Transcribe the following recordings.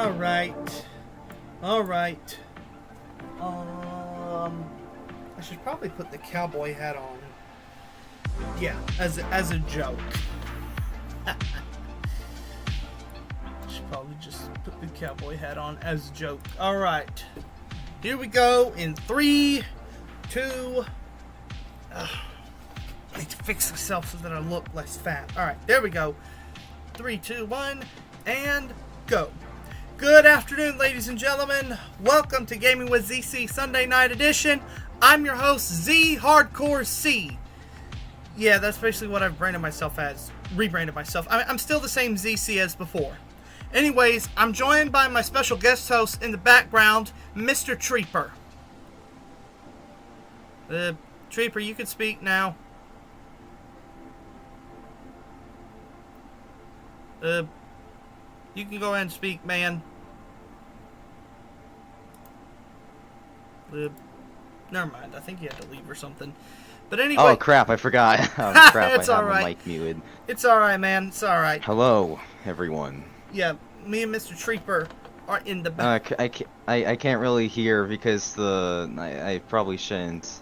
Alright. Alright. I should probably put the cowboy hat on. Yeah, as a joke. Should probably just put the cowboy hat on as a joke. Alright. Here we go in 3, 2... I need to fix myself so that I look less fat. Alright, there we go. 3, 2, 1, and go. Good afternoon, ladies and gentlemen. Welcome to Gaming with ZC Sunday Night Edition. I'm your host, Z Hardcore C. Yeah, that's basically what I've branded myself as. Rebranded myself. I'm still the same ZC as before. Anyways, I'm joined by my special guest host in the background, Mr. Treeper. Treeper, you can speak now. You can go ahead and speak, man. Never mind. I think you had to leave or something. But anyway. Oh crap! I forgot. Oh crap! It's I have alright. the mic muted. It's alright, man. It's alright. Hello, everyone. Yeah, me and Mr. Treeper are in the back. I can't really hear because I probably shouldn't.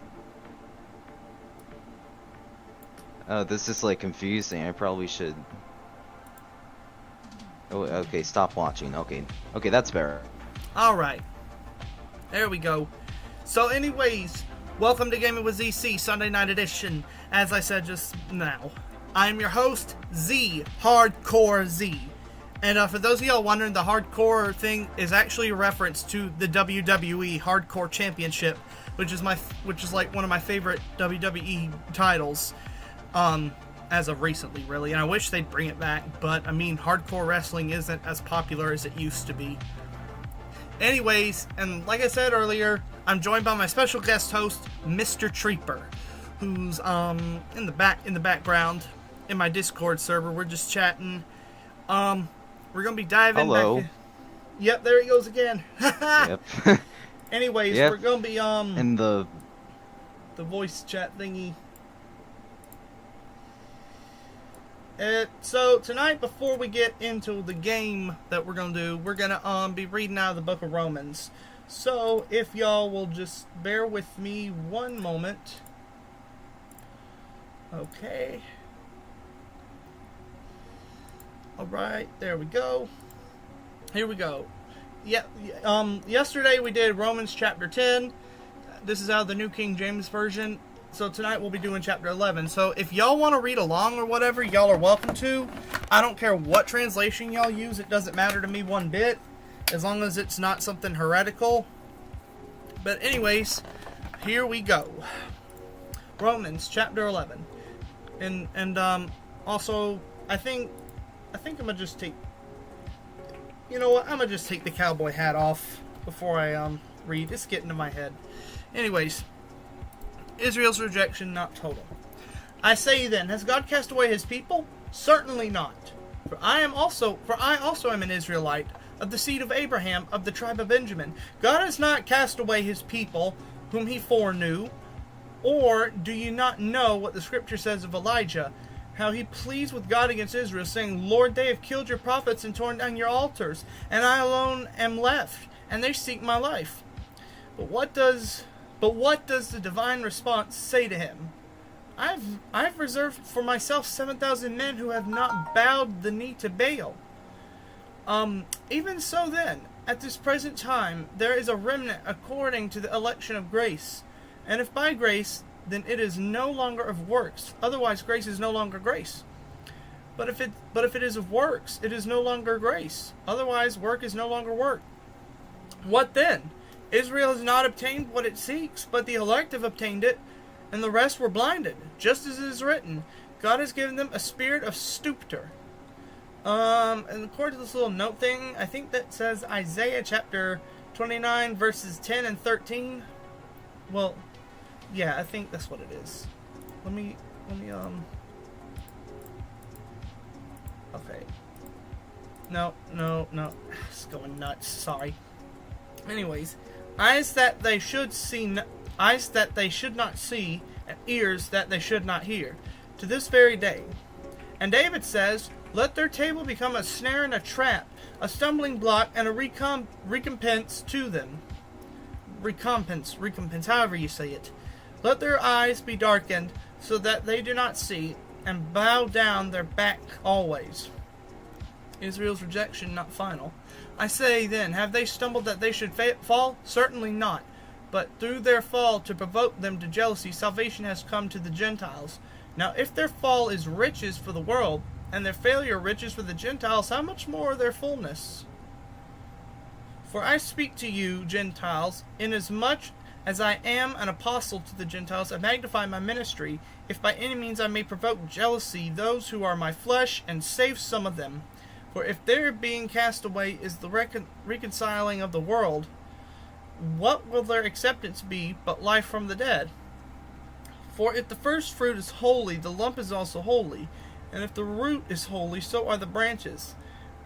Oh, this is like confusing. I probably should. Oh, okay. Stop watching. Okay, that's better. Alright. There we go. So anyways, welcome to Gaming with ZC Sunday Night Edition. As I said just now, I'm your host, Z Hardcore Z. And for those of y'all wondering, the hardcore thing is actually a reference to the WWE Hardcore Championship, which is like one of my favorite WWE titles, as of recently, really. And I wish they'd bring it back, but I mean, hardcore wrestling isn't as popular as it used to be. Anyways, and like I said earlier, I'm joined by my special guest host, Mr. Treeper, who's in the background in my Discord server. We're just chatting. We're gonna be diving. Hello. Back. Yep, there he goes again. Yep. Anyways, Yep. we're gonna be And the voice chat thingy. So tonight, before we get into the game that we're gonna do, we're gonna be reading out of the Book of Romans. So if y'all will just bear with me one moment. Okay. Alright, there we go. Here we go. Yeah, yesterday we did Romans chapter 10. This is out of the New King James Version. So tonight we'll be doing chapter 11. So if y'all want to read along or whatever, y'all are welcome to. I don't care what translation y'all use. It doesn't matter to me one bit, as long as it's not something heretical. But anyways, here we go. Romans chapter 11. And also, I think I'm gonna just take. You know what? I'm gonna just take the cowboy hat off before I read. It's getting to my head. Anyways, Israel's rejection not total. I say then, has God cast away his people? Certainly not. For I also am an Israelite, of the seed of Abraham, of the tribe of Benjamin. God has not cast away his people, whom he foreknew. Or do you not know what the scripture says of Elijah, how he pleads with God against Israel, saying, Lord, they have killed your prophets and torn down your altars, and I alone am left, and they seek my life. But what does the divine response say to him? I've reserved for myself 7,000 men who have not bowed the knee to Baal. Even so then, at this present time, there is a remnant according to the election of grace. And if by grace, then it is no longer of works. Otherwise, grace is no longer grace. But if it is of works, it is no longer grace. Otherwise, work is no longer work. What then? Israel has not obtained what it seeks, but the elect have obtained it, and the rest were blinded. Just as it is written, God has given them a spirit of stupor. And according to this little note thing, I think that says Isaiah chapter 29, verses 10 and 13. Well, yeah, I think that's what it is. Let me, okay. No. It's going nuts, sorry. Anyways, eyes that they should not see, and ears that they should not hear, to this very day. And David says, Let their table become a snare and a trap, a stumbling block and a recompense to them. Recompense, however you say it. Let their eyes be darkened, so that they do not see, and bow down their back always. Israel's rejection not final. I say then, have they stumbled that they should fall? Certainly not. But through their fall, to provoke them to jealousy, salvation has come to the Gentiles. Now if their fall is riches for the world, and their failure riches for the Gentiles, how much more their fullness? For I speak to you, Gentiles, inasmuch as I am an apostle to the Gentiles, I magnify my ministry, if by any means I may provoke jealousy those who are my flesh, and save some of them. For if their being cast away is the reconciling of the world, what will their acceptance be but life from the dead? For if the first fruit is holy, the lump is also holy. And if the root is holy, so are the branches.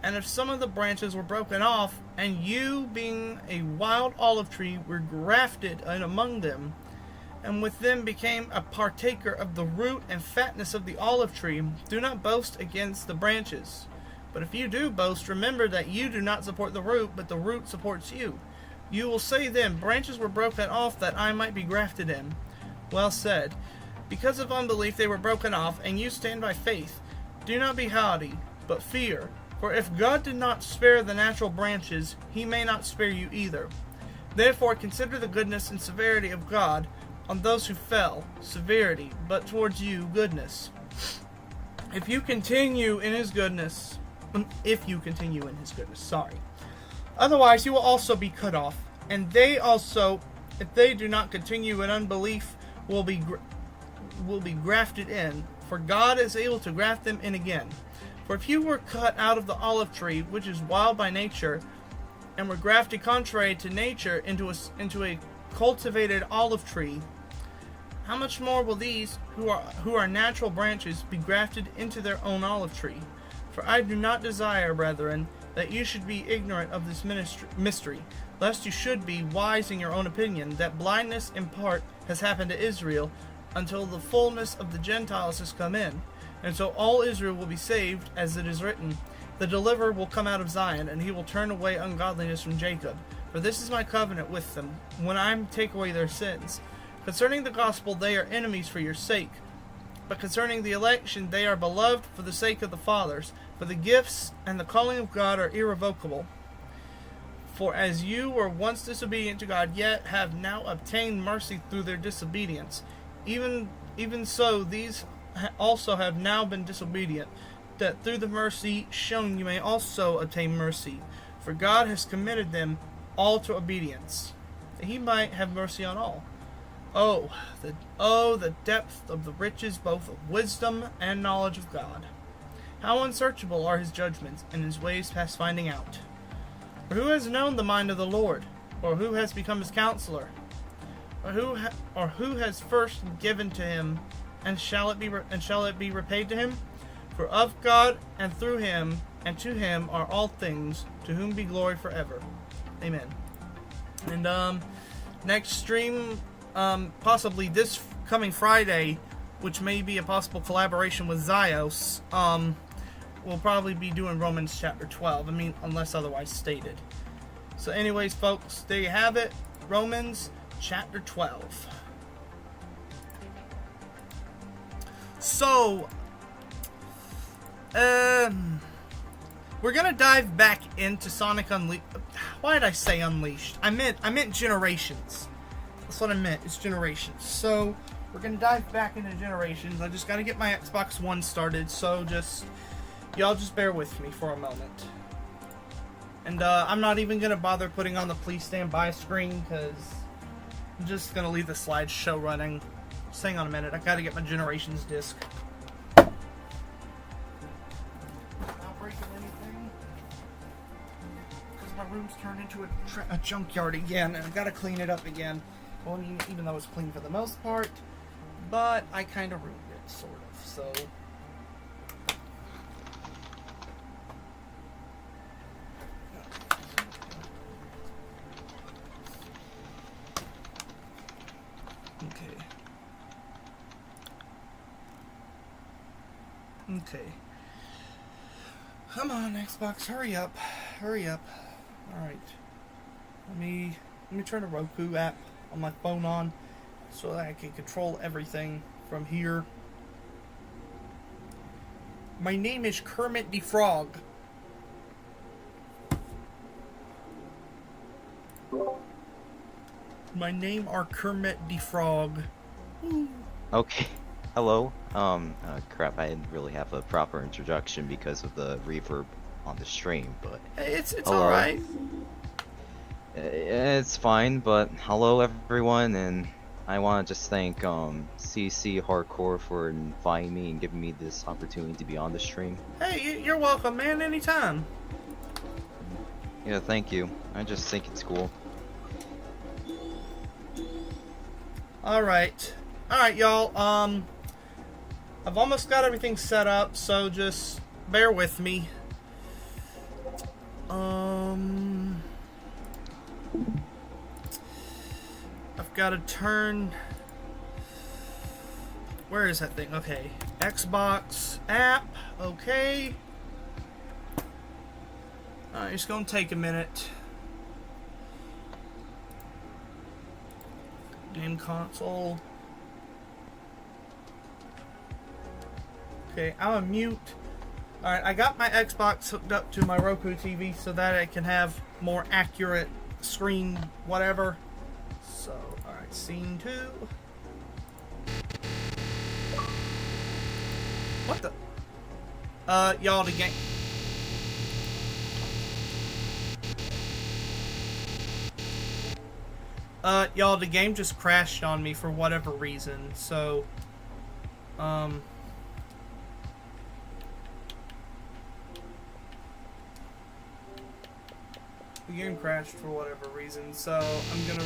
And if some of the branches were broken off, and you, being a wild olive tree, were grafted in among them, and with them became a partaker of the root and fatness of the olive tree, do not boast against the branches. But if you do boast, remember that you do not support the root, but the root supports you. You will say then, branches were broken off that I might be grafted in. Well said. Because of unbelief they were broken off, and you stand by faith. Do not be haughty, but fear. For if God did not spare the natural branches, he may not spare you either. Therefore consider the goodness and severity of God on those who fell, severity, but towards you goodness. If you continue in his goodness, Otherwise you will also be cut off, and they also, if they do not continue in unbelief, will be grafted in, for God is able to graft them in again. For if you were cut out of the olive tree, which is wild by nature, and were grafted contrary to nature into a cultivated olive tree, how much more will these who are natural branches be grafted into their own olive tree? For I do not desire, brethren, that you should be ignorant of this mystery, lest you should be wise in your own opinion, that blindness in part has happened to Israel, until the fullness of the Gentiles has come in. And so all Israel will be saved, as it is written, the deliverer will come out of Zion, and he will turn away ungodliness from Jacob. For this is my covenant with them, when I take away their sins. Concerning the gospel they are enemies for your sake, but concerning the election they are beloved for the sake of the fathers. For the gifts and the calling of God are irrevocable. For as you were once disobedient to God, yet have now obtained mercy through their disobedience, even so these also have now been disobedient, that through the mercy shown you may also obtain mercy. For God has committed them all to obedience, that he might have mercy on all. Oh, the depth of the riches both of wisdom and knowledge of God. How unsearchable are his judgments, and his ways past finding out. For who has known the mind of the Lord, or who has become his counselor, or who has first given to him, and shall it be repaid to him? For of God and through him and to him are all things, to whom be glory forever. Amen. And next stream, possibly this coming Friday, which may be a possible collaboration with Zios, we'll probably be doing Romans chapter 12. I mean, unless otherwise stated. So anyways, folks, there you have it. Romans chapter 12. So, we're gonna dive back into Sonic Unleashed. Why did I say Unleashed? I meant Generations. That's what I meant. It's Generations. So, we're gonna dive back into Generations. I just gotta get my Xbox One started, so y'all just bear with me for a moment. And I'm not even gonna bother putting on the please stand by screen, because I'm just gonna leave the slideshow running. Just hang on a minute, I gotta get my Generations disc. Not breaking anything, because my room's turned into a junkyard again, and I gotta clean it up again. Well, even though it's clean for the most part, but I kind of ruined it, sort of, so... Okay. Come on, Xbox, hurry up. Hurry up. Alright. Let me turn the Roku app on my phone on so that I can control everything from here. My name is Kermit the Frog. My name are Kermit the Frog. Okay. Hello. Crap, I didn't really have a proper introduction because of the reverb on the stream, but Hey, it's hello. alright. It's fine, but hello everyone, and I want to just thank CC Hardcore for inviting me and giving me this opportunity to be on the stream. Hey, you're welcome, man, anytime. Yeah, thank you. I just think it's cool. Alright, y'all, I've almost got everything set up, so just bear with me. I've got to turn... Where is that thing? Okay, Xbox app, okay. Alright, it's gonna take a minute. Game console. Okay, I'm a mute. Alright, I got my Xbox hooked up to my Roku TV so that I can have more accurate screen whatever. So, alright, scene 2. What the? Y'all, the game... y'all, the game just crashed on me for whatever reason, so... The game crashed for whatever reason, so I'm gonna...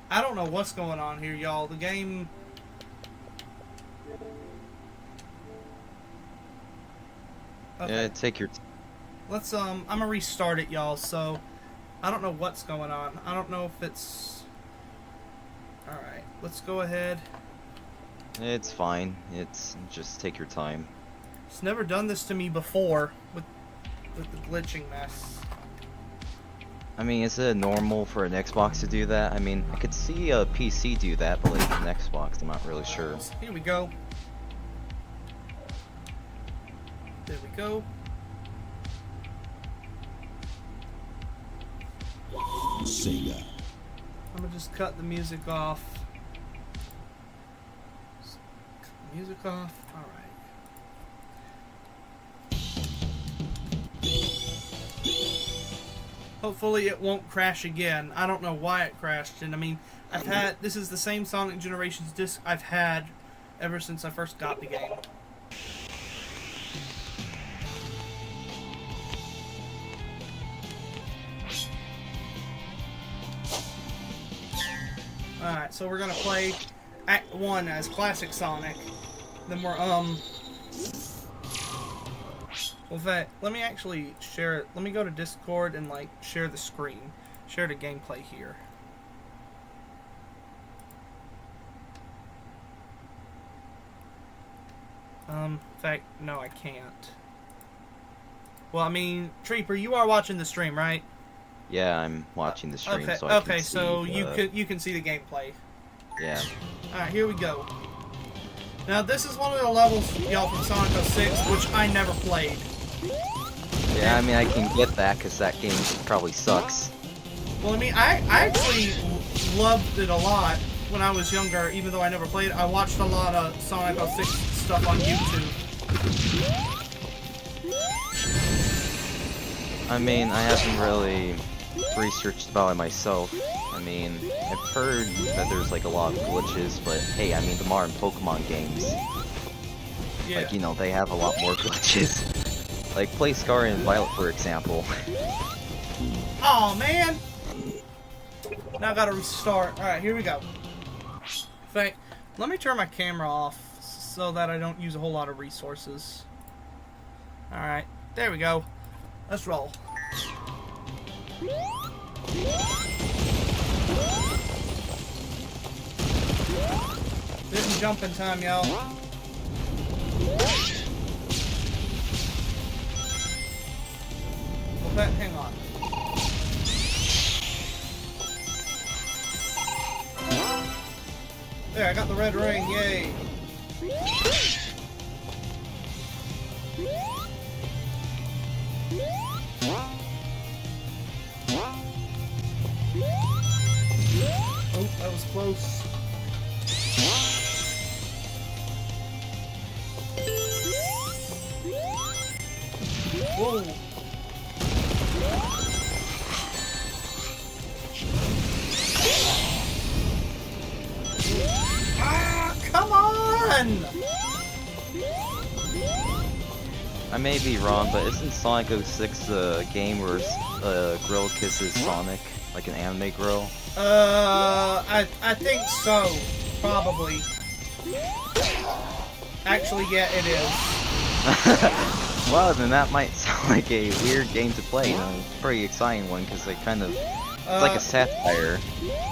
I don't know what's going on here, y'all. The game... Okay. Yeah, take your Let's, I'm gonna restart it, y'all, so... I don't know what's going on. I don't know if it's... Alright, let's go ahead. It's fine. It's just take your time. It's never done this to me before with the glitching mess. I mean, is it normal for an Xbox to do that? I mean, I could see a PC do that, but like an Xbox, I'm not really sure. Here we go. There we go. Sega. I'm gonna just cut the music off. Cut the music off. Alright. Hopefully it won't crash again. I don't know why it crashed, and I mean, this is the same Sonic Generations disc I've had ever since I first got the game. Alright, so we're gonna play Act 1 as Classic Sonic. Then we're, well, in fact, let me actually share it. Let me go to Discord and, like, share the screen. Share the gameplay here. In fact, no, I can't. Well, I mean, Treeper, you are watching the stream, right? Yeah, I'm watching the stream, Okay, so I okay, can so see, you can see the gameplay. Yeah. Alright, here we go. Now, this is one of the levels, y'all, from Sonic 06, which I never played. Yeah, I mean, I can get that, because that game probably sucks. Well, I mean, I actually loved it a lot when I was younger, even though I never played it. I watched a lot of Sonic 06 stuff on YouTube. I mean, I haven't really researched about it myself. I mean, I've heard that there's like a lot of glitches, but hey, I mean, the modern Pokemon games, Yeah. like, you know, they have a lot more glitches. Like, play Scarlet and Violet, for example. Oh man! Now I gotta restart. Alright, here we go. In fact, let me turn my camera off so that I don't use a whole lot of resources. Alright, there we go. Let's roll. Didn't jump in time, y'all. hang on. There, I got the red ring, yay! Oh, that was close. Whoa! Ah, come on! I may be wrong, but isn't Sonic 06 the game where Grill kisses Sonic like an anime girl? I think so. Probably. Actually, yeah, it is. Well, then that might sound like a weird game to play. Pretty exciting one because they kind of it's like a satire.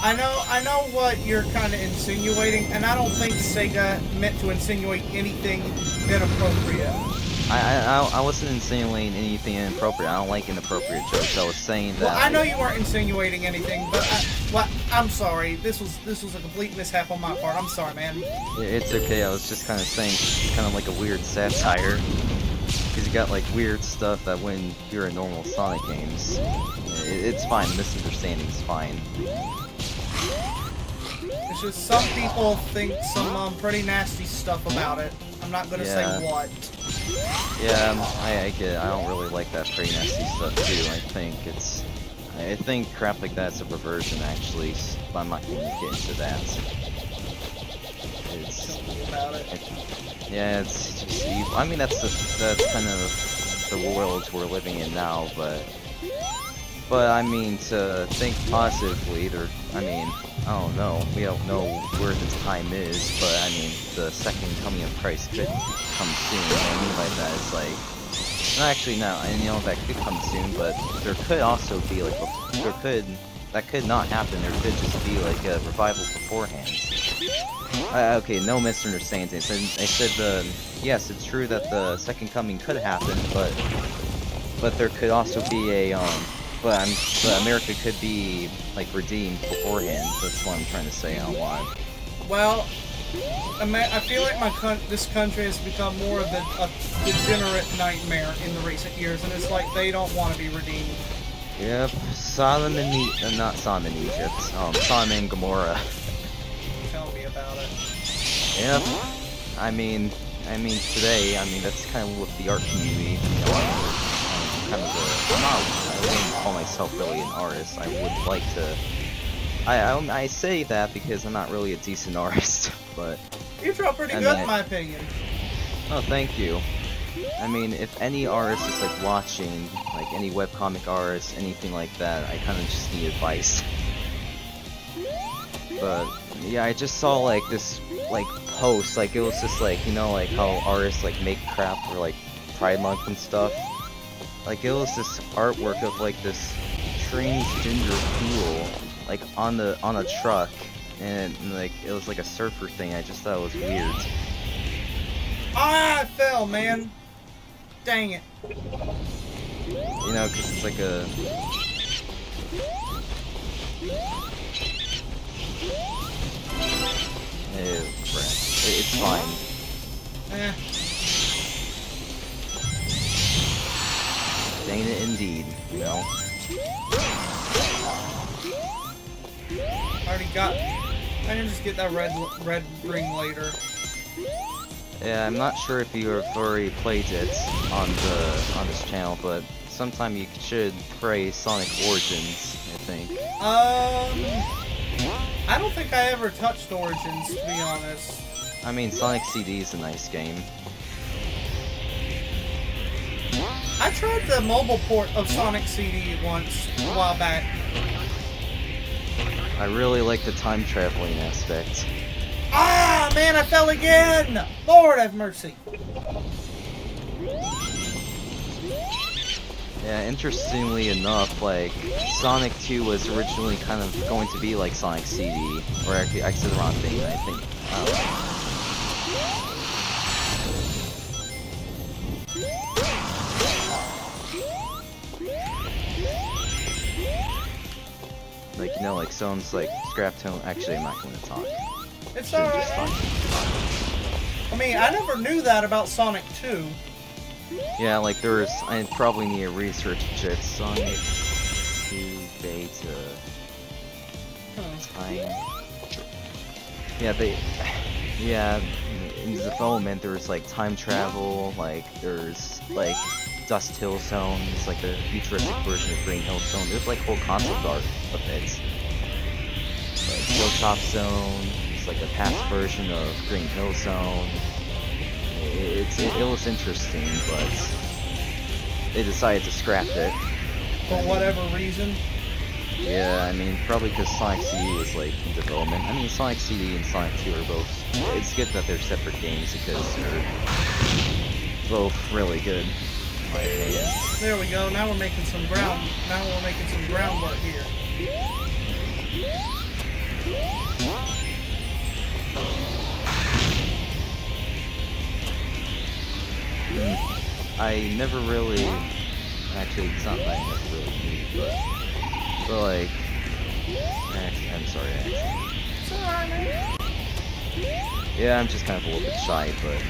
I know what you're kind of insinuating, and I don't think Sega meant to insinuate anything inappropriate. I wasn't insinuating anything inappropriate. I don't like inappropriate jokes. I was saying that. Well, I know you weren't insinuating anything, but I'm sorry. This was a complete mishap on my part. I'm sorry, man. It's okay. I was just kind of saying, kind of like a weird satire. Because you got like weird stuff that when you're in normal Sonic games, it's fine. Misunderstanding's fine. It's just some people think some pretty nasty stuff about it. I'm not gonna say what. Yeah, I get it. I don't really like that pretty nasty stuff too. I think crap like that's a perversion actually, but I'm not going to get into that. Yeah, it's just evil. I mean, that's kind of the world we're living in now, but I mean, to think positively, I don't know, we don't know where the time is, but I mean, the second coming of Christ could come soon. What I mean by that is like, actually no, and you know, that could come soon, but there could also be like, that could not happen, there could just be like a revival beforehand. Okay, no misunderstanding. I said yes, it's true that the second coming could happen, but there could also be a but America could be like redeemed beforehand. That's what I'm trying to say out loud. Well, I feel like this country has become more of a degenerate nightmare in the recent years, and it's like they don't want to be redeemed. Yep, Sodom and not Sodom in Egypt. Sodom and Gomorrah. Tell me about it. Yep. I mean today, that's kind of what the art community, I wouldn't call myself really an artist. I would like to, I say that because I'm not really a decent artist, but... You draw pretty good in my opinion. Oh, thank you. I mean, if any artist is like watching, like any webcomic artist, anything like that, I kind of just need advice. But yeah, I just saw like this like post, like it was just like, you know, like how artists like make crap for like Pride Month and stuff. Like it was this artwork of like this transgender pool like on a truck, and like it was like a surfer thing. I just thought it was weird. Ah, I fell, man. Dang it. You know, because it's like a... Ew, crap. It's fine. Eh. Ain't it indeed, you know? I can just get that red ring later. Yeah, I'm not sure if you have already played it on this channel, but sometime you should play Sonic Origins, I think. I don't think I ever touched Origins, to be honest. I mean, Sonic CD is a nice game. I tried the mobile port of Sonic CD once, a while back. I really like the time traveling aspect. Ah, man, I fell again! Lord have mercy. Yeah, interestingly enough, like, Sonic 2 was originally kind of going to be like Sonic CD, or actually, I said the wrong thing, I think. I don't know. like, you know, like someone's like scrap tone. Actually, I'm not going to talk. It's Shouldn't just alright. talk. I mean, I never knew that about Sonic 2. Yeah, like there's, I probably need to research it. Sonic 2 beta time. Yeah, yeah, in development there's like time travel, like there's like Dust Hill Zone, it's like the futuristic version of Green Hill Zone. There's like whole concept art of it. Like Hilltop Zone, it's like a past version of Green Hill Zone. It was interesting, but they decided to scrap it. For whatever reason. Yeah, I mean, probably because Sonic CD was like in development. I mean, Sonic CD and Sonic 2 are both. It's good that they're separate games because they're both really good. In my opinion. There we go. Now we're making some ground. Now we're making some groundwork here. I never really. Actually, it's not that I never really knew, but like. Actually, I'm sorry, actually. It's alright, man. Yeah, I'm just kind of a little bit shy, but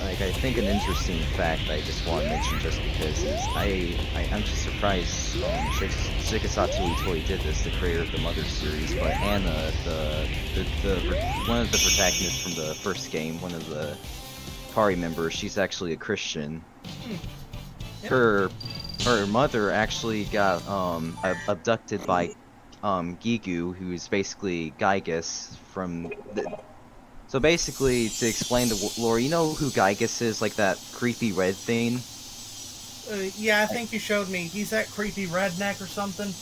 like I think an interesting fact I just want to mention just because is I'm just surprised Shikasatsu Itoi did this, the creator of the Mother series, but Anna, the one of the protagonists from the first game, one of the party members, she's actually a Christian. Her mother actually got abducted by Gigu, who's basically Gygus from the. So basically, to explain the lore, you know who Gygus is, like that creepy red thing? Yeah, I think you showed me. He's that creepy redneck or something.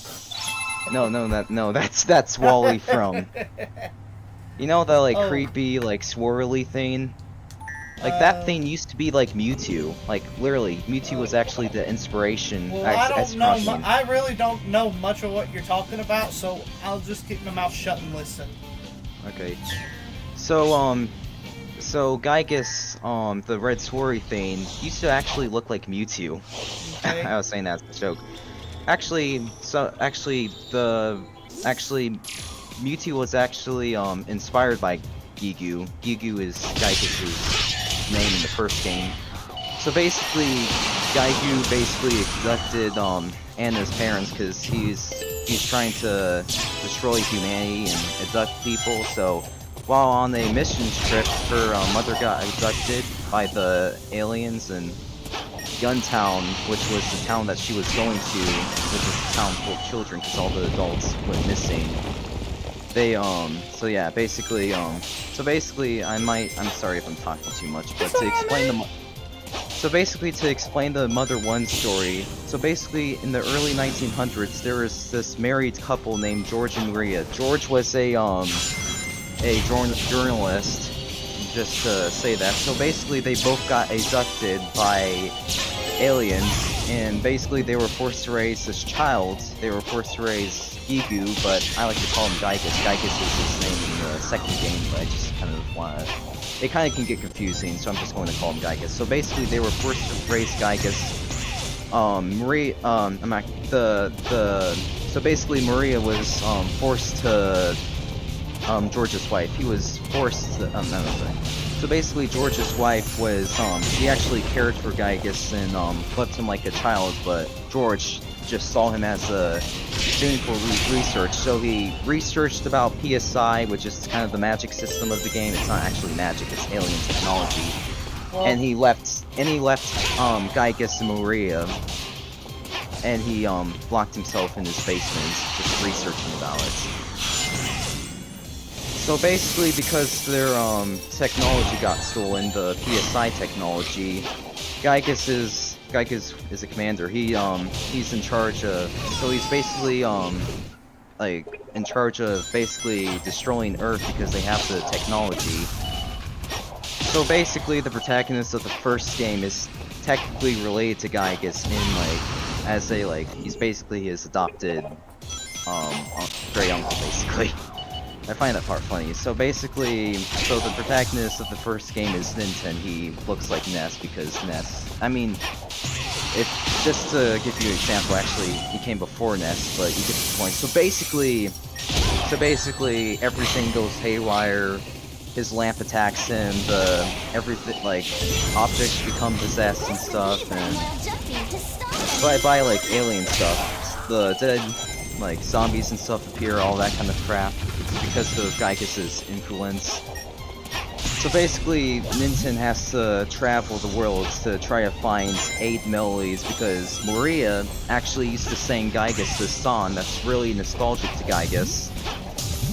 That's Wally from. You know that like Oh. creepy like swirly thing? Like that thing used to be like Mewtwo. Like literally, Mewtwo was actually the inspiration. Well, I don't know. cross name. I really don't know much of what you're talking about, so I'll just keep my mouth shut and listen. Okay. So Gygus, the red swirly thing, used to actually look like Mewtwo. Okay. I was saying that as a joke. Actually, Mewtwo was actually inspired by Gigu. Gigu is Gygus' name in the first game. So basically, Gigu basically abducted Anna's parents because he's trying to destroy humanity and abduct people. So while on a mission trip, her mother got abducted by the aliens, and Guntown, which was the town that she was going to, which was a town full of children because all the adults went missing. They so yeah, basically I'm sorry if I'm talking too much, but to explain to explain the Mother 1 story, so basically in the early 1900s there was this married couple named George and Maria. George was a journalist, just to say that. So basically they both got abducted by aliens, and basically they were forced to raise this child. They were forced to raise Gigu, but I like to call him Gygus. Gygus is his name in the second game, but I just kind of want to. It kind of can get confusing, so I'm just going to call him Gygus. So basically, they were forced to raise Gygus. So basically, Maria was forced to. George's wife. He was forced to. So basically, George's wife was. She actually cared for Gygus and left him like a child, but George just saw him as a doing for research. So he researched about PSI, which is kind of the magic system of the game. It's not actually magic; it's alien technology. Well, And he left Gygus and Maria, and he locked himself in his basement, just researching about it. So basically, because their technology got stolen, the PSI technology, Gygus is a commander. He's in charge of. So he's basically like in charge of basically destroying Earth because they have the technology. So basically, the protagonist of the first game is technically related to Gygus in he's basically his adopted great uncle basically. I find that part funny. So basically, the protagonist of the first game is Nint, and he looks like Ness because Ness. I mean, if just to give you an example, actually, he came before Ness, but you get the point. So basically, everything goes haywire. His lamp attacks him. Everything, like, objects become possessed and stuff, and by like alien stuff, the dead, like zombies and stuff appear, all that kind of crap. It's because of Giygas's influence. So basically, Ninten has to travel the world to try to find 8 melodies because Maria actually used to sing Giygas' song that's really nostalgic to Giygas.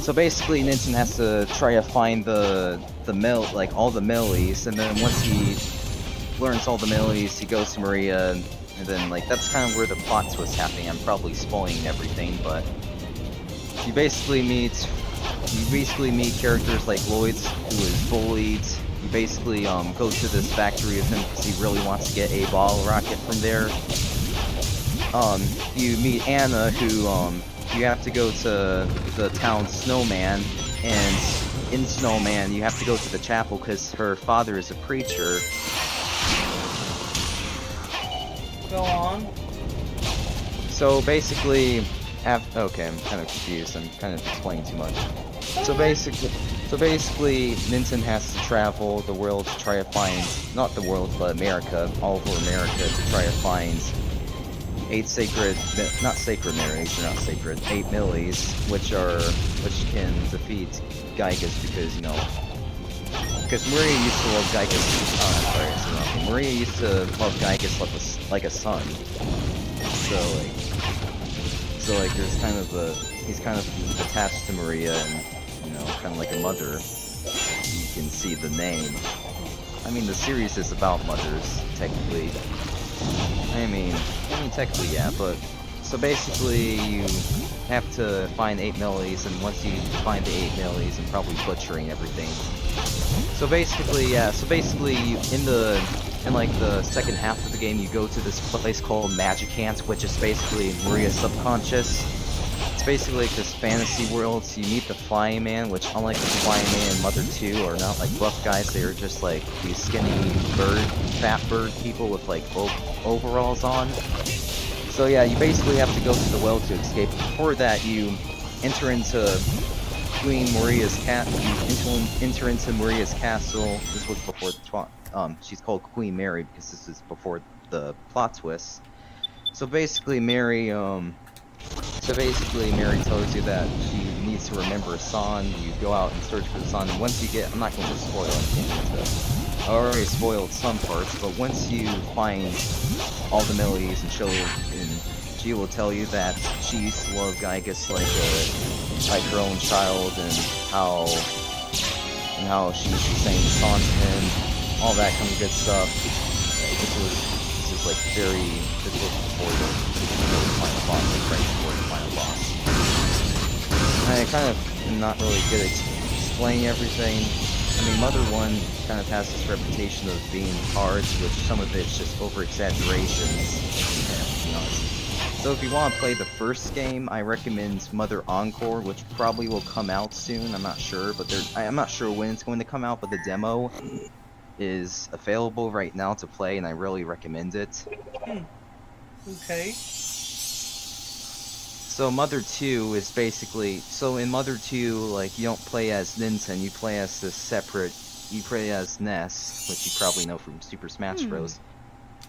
So basically, Ninten has to try to find all the melodies, and then once he learns all the melodies, he goes to Maria, and then like that's kind of where the plot twist happening. I'm probably spoiling everything, but you basically meet characters like Lloyd, who is bullied. You basically go to this factory of him because he really wants to get a bottle rocket from there. You meet Anna, who you have to go to the town Snowman, and in Snowman you have to go to the chapel because her father is a preacher. Go on. So basically, okay, I'm kind of confused. I'm kind of explaining too much. So basically, Ninten has to travel the world to try to find, not the world, but America, all over America, to try to find 8 sacred, not sacred melodies, they're not sacred, 8 melodies, which can defeat Giygas because, you know, because Maria used to love Giygas, Maria used to love Giygas like a son. So like there's kind of he's kind of attached to Maria, and, you know, kind of like a mother. You can see the name. I mean, the series is about mothers, technically. I mean, technically, yeah, but... So basically, you have to find 8 melodies, and once you find the 8 melodies, I'm probably butchering everything. So basically, yeah, in like the second half of the game, you go to this place called Magicant, which is basically Maria's subconscious. It's basically like this fantasy world, so you meet the Flying Man, which unlike the Flying Man and Mother 2 are not like buff guys, they are just like these skinny fat bird people with like overalls on. So yeah, you basically have to go to the well to escape. Before that, you enter into Queen Maria's enter into Maria's castle. This was before the she's called Queen Mary because this is before the plot twist. So basically, Mary tells you that she needs to remember a song. You go out and search for the song, and once you get, I'm not going to spoil anything. I already spoiled some parts, but once you find all the melodies and she will tell you that she used to love Giygas like her own child, and how she sang the song to him, all that kind of good stuff. This was before the final boss, right before the final boss. I kind of am not really good at explaining everything. I mean, Mother 1 kind of has this reputation of being hard, which some of it's just over-exaggerations. So if you want to play the first game, I recommend Mother Encore, which probably will come out soon. I'm not sure, but I'm not sure when it's going to come out, but the demo is available right now to play, and I really recommend it. Okay. So Mother 2 is basically, so in Mother 2, like, you don't play as Ninten, you play as you play as Ness, which you probably know from Super Smash Bros.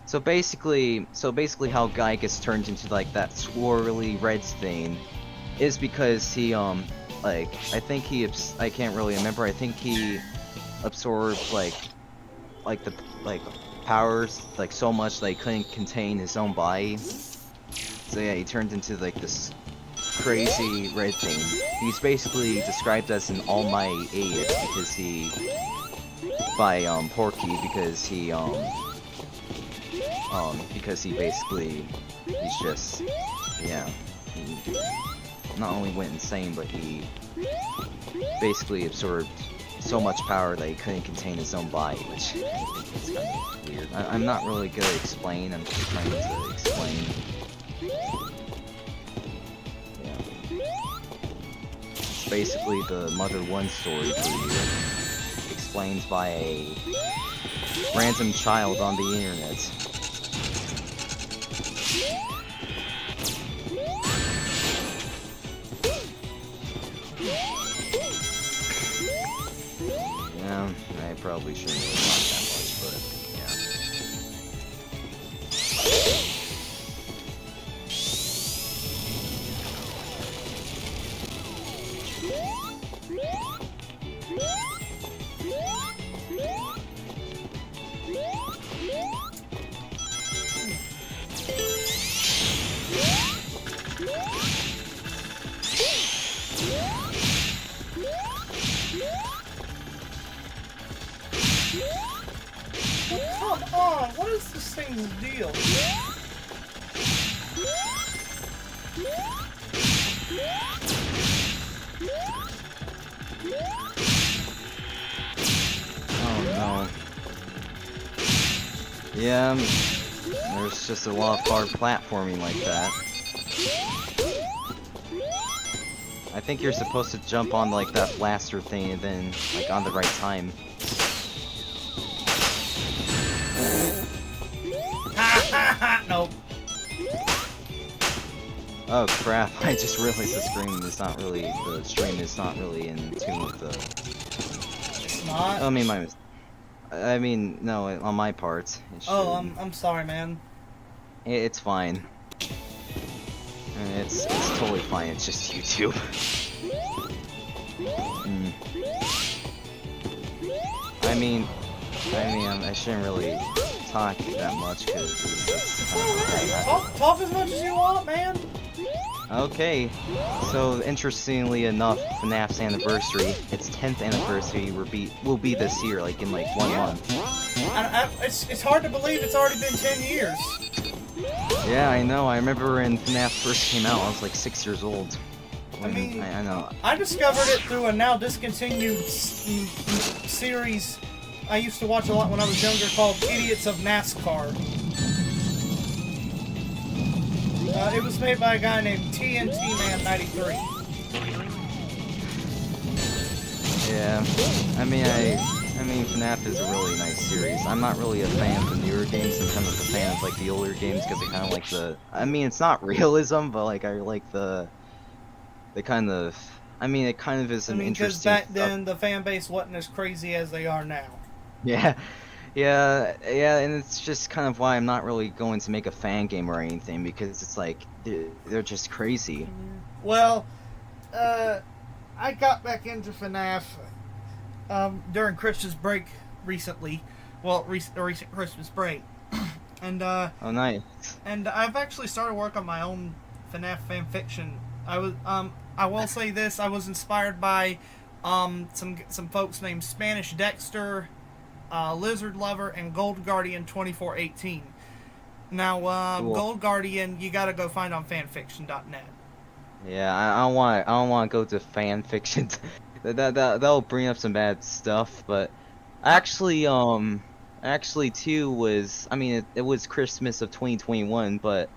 So basically how Giygas turned into like that swirly red thing is because he I can't really remember, I think he absorbed like the powers like so much that he couldn't contain his own body. So yeah, he turned into like this crazy red thing. He's basically described as an almighty aid because by Porky because he basically, he's just, yeah, he not only went insane, but he basically absorbed so much power that he couldn't contain his own body, which I think is kind of weird. I'm not really good at explaining, I'm just trying to explain. Yeah. It's basically the Mother 1 story for you, explained by a random child on the internet. I probably shouldn't really talk that much, but yeah. Come on, what is this thing's deal? Oh no. Yeah, there's just a lot of hard platforming like that. I think you're supposed to jump on like that blaster thing and then like on the right time. Nope. Oh crap, I just realized the stream is not really in tune with the... It's not? I mean, no, on my part. It Oh, should. I'm sorry, man. It's fine. It's totally fine, it's just YouTube. I mean, I shouldn't really talk that much because It's alright. Talk as much as you want, man. Okay, so interestingly enough, FNAF's anniversary, its 10th anniversary will be this year, like in like 1 month. It's hard to believe it's already been 10 years. Yeah, I know. I remember when FNAF first came out, I was like 6 years old. I mean, I know. I discovered it through a now discontinued series I used to watch a lot when I was younger called Idiots of NASCAR. It was made by a guy named TNT Man 93. Yeah, I mean FNAF is a really nice series. I'm not really a fan of the newer games. I'm kind of a fan of like the older games because they kind of like the. I mean, it's not realism, but like I like the kind of. I mean, it kind of is an Because interesting. back then the fan base wasn't as crazy as they are now. Yeah, and it's just kind of why I'm not really going to make a fan game or anything because it's like they're just crazy. Well, I got back into FNAF during Christmas break recently. Well, a recent Christmas break, and Oh, nice. and I've actually started work on my own FNAF fan fiction. I will say this: I was inspired by some folks named Spanish Dexter, Lizard Lover, and Gold Guardian 2418. Now, Cool. Gold Guardian, you gotta go find on fanfiction.net. Yeah, I don't want to go to fan fiction. That'll bring up some bad stuff. But actually too was it was Christmas of 2021, but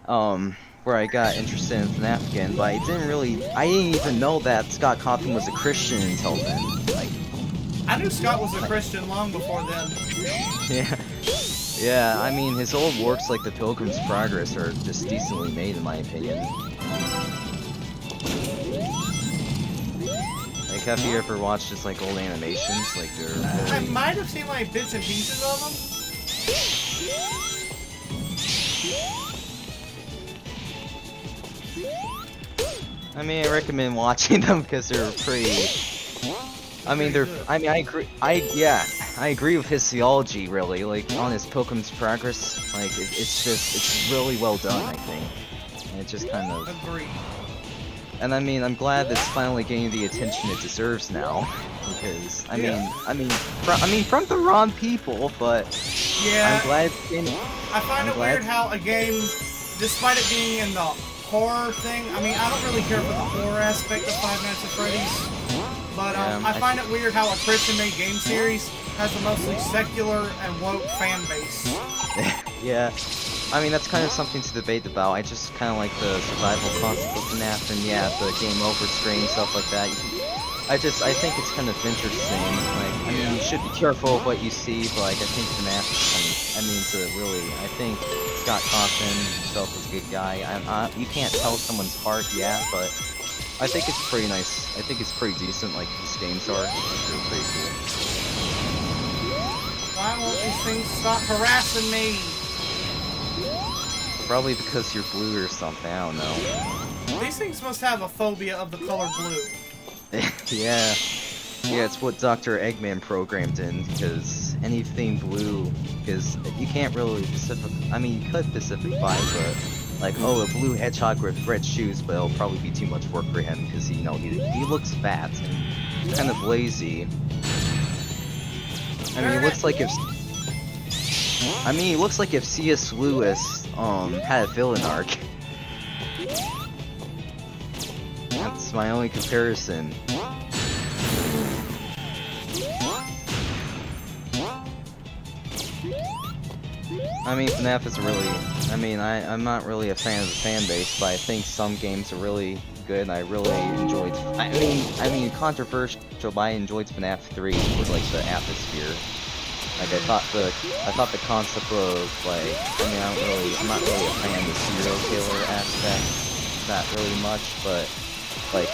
where I got interested in FNAF again. But I didn't even know that Scott Cawthon was a Christian until then. Like, I knew Scott was a Christian long before then. yeah. I mean, his old works like The Pilgrim's Progress are just decently made in my opinion. Like, have you ever watched just like old animations? Like, they're I really... might have seen like bits and pieces of them. I mean, I recommend watching them because they're pretty. I mean, I agree. I agree with his theology really. Like on his Pilgrim's Progress, like it's really well done. I think. And it just kind of. Agreed. And I mean, I'm glad it's finally getting the attention it deserves now, because I mean, from the wrong people, but Yeah. I'm glad it's getting. I find it weird how a game, despite it being in the horror thing, I mean, I don't really care for the horror aspect of Five Nights at Freddy's, but I find it weird how a Christian-made game series has a mostly secular and woke fan base. Yeah, I mean that's kind of something to debate about. I just kind of like the survival concept of FNAF, and yeah, the game over screen stuff like that. I think it's kind of interesting. Like, I mean, you should be careful of what you see, but like I think FNAF is kind of. I think Scott Cawthon himself is a good guy. You can't tell someone's heart yet, but I think it's pretty nice. I think it's pretty decent. Like these games are, they're pretty cool. Why won't these things stop harassing me? Probably because you're blue or something, I don't know. These things must have a phobia of the color blue. Yeah. Yeah, it's what Dr. Eggman programmed in, because anything blue, because you can't really I mean, you could specify, but, like, oh, a blue hedgehog with red shoes, but it'll probably be too much work for him, because, you know, he looks fat and kind of lazy. I mean, it looks like if... I mean, it looks like if C.S. Lewis, had a villain arc. That's my only comparison. I mean, FNAF is really... I mean, I'm not really a fan of the fan base, but I think some games are really good. I really enjoyed... I mean, controversial, but I enjoyed FNAF 3 with, like, the atmosphere. Like, I thought the concept of, like... I mean, I'm not really a fan of the serial killer aspect that really much, but... Like,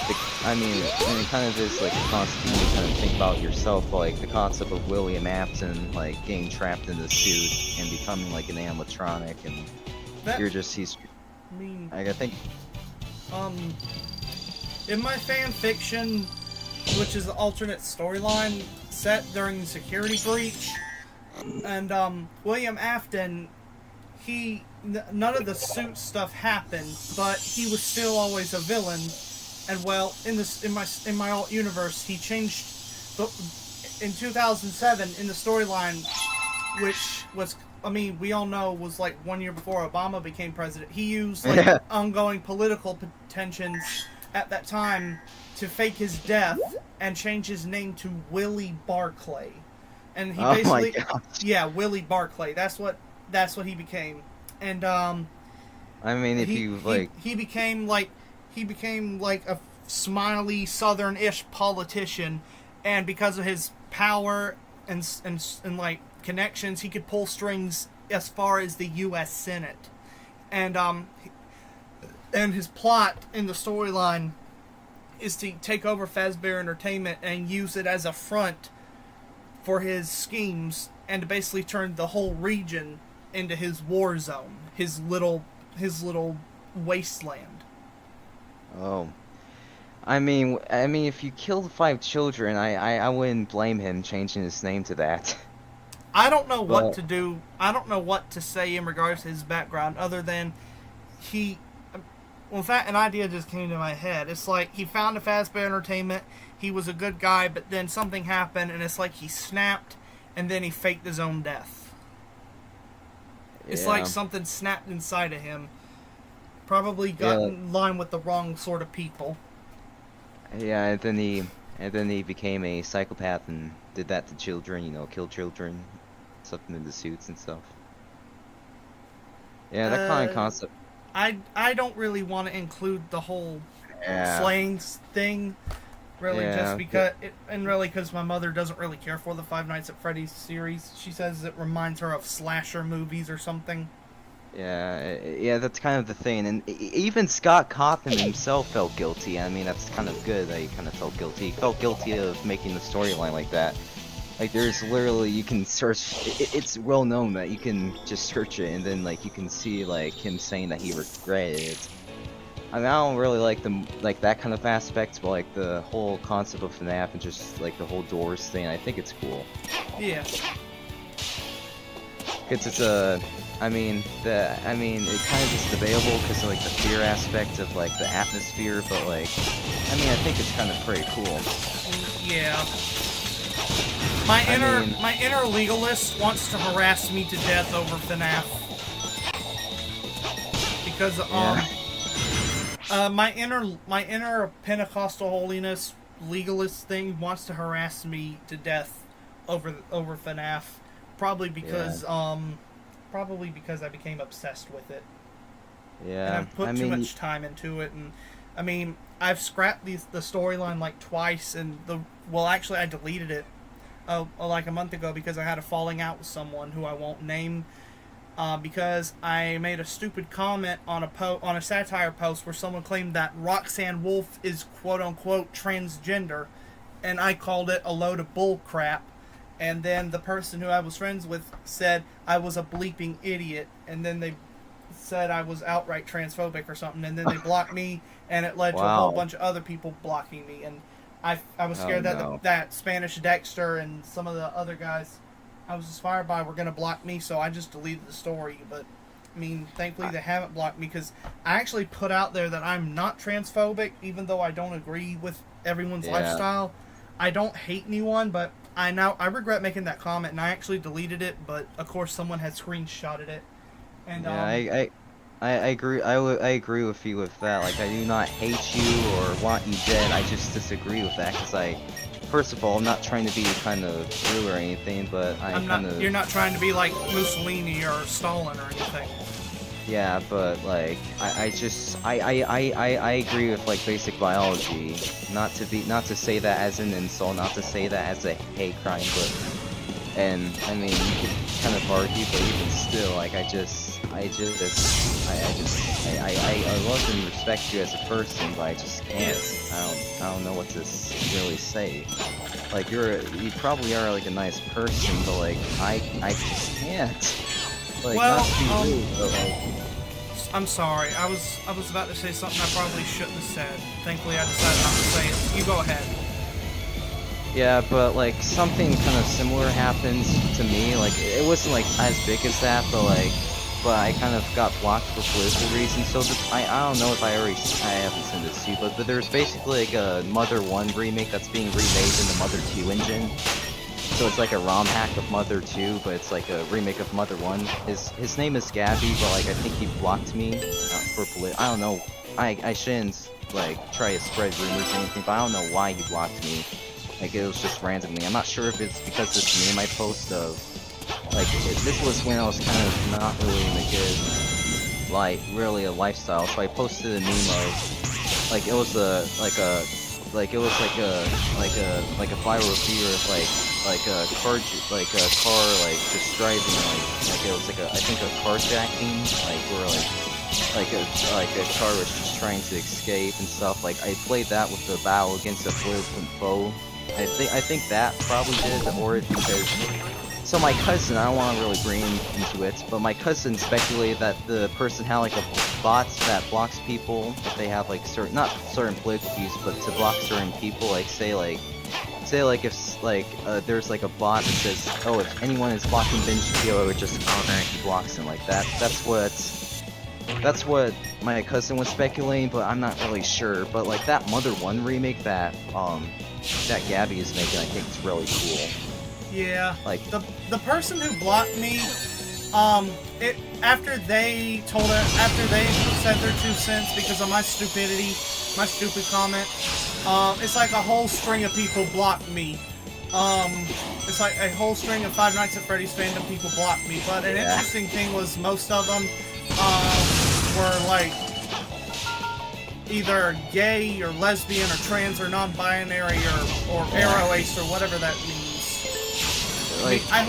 I mean, it kind of is like a concept you kind of think about yourself, like the concept of William Afton, like getting trapped in the suit and becoming like an animatronic, and he's. I mean, I think. In my fan fiction, which is the alternate storyline set during the security breach, and William Afton, none of the suit stuff happened, but he was still always a villain. And well, in my alt universe, he changed in 2007 in the storyline, which was, I mean, we all know was like 1 year before Obama became president. He used like ongoing political tensions at that time to fake his death and change his name to Willie Barclay. And he basically, yeah, Willie Barclay. That's what he became. And I mean, if he became like a smiley Southern-ish politician, and because of his power and like connections, he could pull strings as far as the U.S. Senate. And his plot in the storyline is to take over Fazbear Entertainment and use it as a front for his schemes, and to basically turn the whole region into his war zone, his little wasteland. Oh, I mean, if you killed 5 children, I wouldn't blame him changing his name to that. I don't know what to do. I don't know what to say in regards to his background, other than well, in fact, an idea just came to my head. It's like he founded Fazbear Entertainment. He was a good guy, but then something happened, and it's like he snapped, and then he faked his own death. It's like something snapped inside of him. Probably got in line with the wrong sort of people. Yeah, and then he became a psychopath and did that to children, you know, killed children, stuff them into suits and stuff. Yeah, that kind of concept. I don't really want to include the whole slaying thing, really, just because because my mother doesn't really care for the Five Nights at Freddy's series. She says it reminds her of slasher movies or something. Yeah, that's kind of the thing, and even Scott Cawthon himself felt guilty. I mean, that's kind of good that he kind of felt guilty. He felt guilty of making the storyline like that. Like, there's literally, you can search, it's well known that you can just search it, and then, like, you can see, like, him saying that he regretted it. I mean, I don't really like that kind of aspect, but, like, the whole concept of FNAF and just, like, the whole Doors thing, I think it's cool. Yeah. It's I mean, it kind of is debatable because of, like, the fear aspect of, like, the atmosphere, but, like, I mean, I think it's kind of pretty cool. Yeah. My inner legalist wants to harass me to death over FNAF. Because, my inner Pentecostal holiness legalist thing wants to harass me to death over FNAF. Probably because I became obsessed with it. Yeah. And I've put too much time into it, and I mean, I've scrapped the storyline like twice, and actually I deleted it like a month ago because I had a falling out with someone who I won't name, because I made a stupid comment on a satire post where someone claimed that Roxanne Wolf is quote unquote transgender, and I called it a load of bull crap. And then the person who I was friends with said I was a bleeping idiot, and then they said I was outright transphobic or something, and then they blocked me, and it led to a whole bunch of other people blocking me, and I was scared that Spanish Dexter and some of the other guys I was inspired by were going to block me, so I just deleted the story. But I mean, thankfully they haven't blocked me, because I actually put out there that I'm not transphobic, even though I don't agree with everyone's lifestyle. I don't hate anyone, but I regret making that comment, and I actually deleted it, but of course someone had screenshotted it. And yeah, I agree. I agree with you with that. Like, I do not hate you or want you dead. I just disagree with that, because first of all, I'm not trying to be kind of rude or anything, but You're not trying to be like Mussolini or Stalin or anything. Yeah, but like I agree with like basic biology. Not to say that as an insult, not to say that as a hate crime, and I mean, you could kind of argue, but even still, like I love and respect you as a person, but I just can't. I don't know what to really say. Like you probably are like a nice person, but like I just can't. Like, well, not to be rude, but like... I'm sorry. I was about to say something I probably shouldn't have said. Thankfully, I decided not to say it. You go ahead. Yeah, but like something kind of similar happened to me. Like it wasn't like as big as that, but I kind of got blocked for political reasons. So I don't know if I haven't sent this to you, but there's basically like a Mother 1 remake that's being remade in the Mother 2 engine. So it's like a ROM hack of Mother 2, but it's like a remake of Mother 1. His name is Gabby, but like I think he blocked me for I don't know. I shouldn't like try to spread rumors or anything, but I don't know why he blocked me. Like it was just randomly. I'm not sure if it's because this meme I post of like this was when I was kind of not really in a good really a lifestyle. So I posted a meme of like it was a viral video of like a car just driving like it was like I think a carjacking where a car was just trying to escape and stuff. Like I played that with the battle against a political foe. I think that probably did it, or because so my cousin, I don't want to really bring into it, but my cousin speculated that the person had like a bot that blocks people if they have like not certain political views, but to block certain people. Like say if there's like a bot that says, oh, if anyone is blocking Benjio, it just automatically blocks him like that. That's what my cousin was speculating, but I'm not really sure. But like that Mother 1 remake that Gabby is making, I think it's really cool. Yeah. Like the person who blocked me, after they said their 2 cents because of my stupidity, my stupid comment, it's like a whole string of people blocked me. It's like a whole string of Five Nights at Freddy's fandom people blocked me. But an interesting thing was most of them were like either gay or lesbian or trans or non-binary or arrow ace or whatever that means. Like, I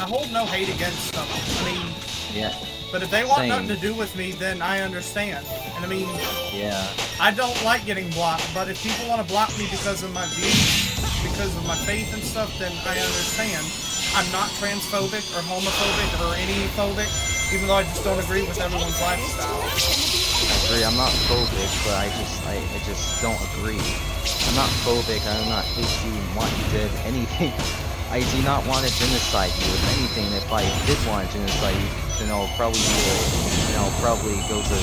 hold no hate against them. I mean, yeah. But if they want nothing to do with me, then I understand. And I mean, yeah. I don't like getting blocked, but if people want to block me because of my views, because of my faith and stuff, then I understand. I'm not transphobic or homophobic or any phobic, even though I just don't agree with everyone's lifestyle. I agree. I'm not phobic, but I just don't agree. I'm not phobic. I do not hate you and want you dead. Anything. I do not want to genocide you. If anything, if I did want to genocide you, then I'll probably go to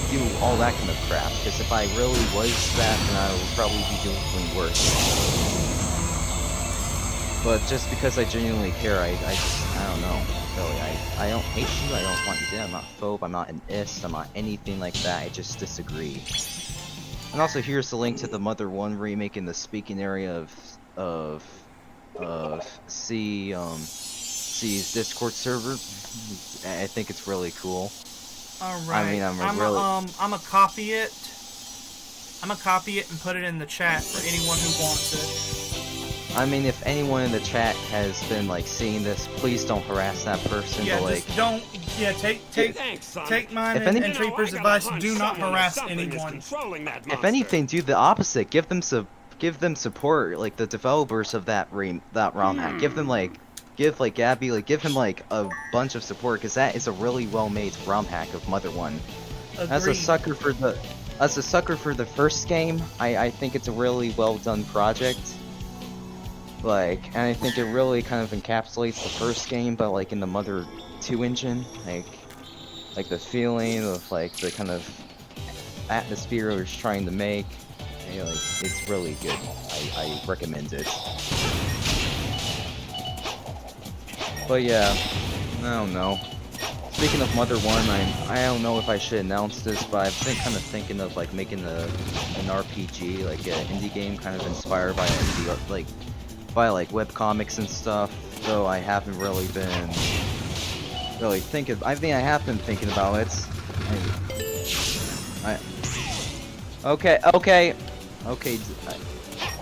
do all that kind of crap. Because if I really was that, then I would probably be doing worse. But just because I genuinely care, I don't know. Really, I don't hate you. I don't want you dead. I'm not phobe. I'm not an ist. I'm not anything like that. I just disagree. And also, here's the link to the Mother 1 remake in the speaking area of C's Discord server. I think it's really cool. Alright. I mean, I'm gonna copy it. I'm gonna copy it and put it in the chat for anyone who wants it. I mean, if anyone in the chat has been like seeing this, please don't harass that person. Yeah, but, like, just don't. Yeah, take mine and Treeper's advice. Do not harass anyone. If anything, do the opposite. Give give them support, like the developers of that ROM hack. Give them give Gabby, give him a bunch of support, because that is a really well-made ROM hack of Mother 1. As a Agreed. sucker for the first game, I think it's a really well done project. And I think it really kind of encapsulates the first game, but in the Mother 2 engine, like the feeling of the kind of atmosphere it was trying to make. It's really good. I recommend it. But yeah, I don't know. Speaking of Mother 1, I don't know if I should announce this, but I've been kind of thinking of making an RPG, an indie game kind of inspired by webcomics and stuff. Though I haven't really been thinking. I have been thinking about it. Okay.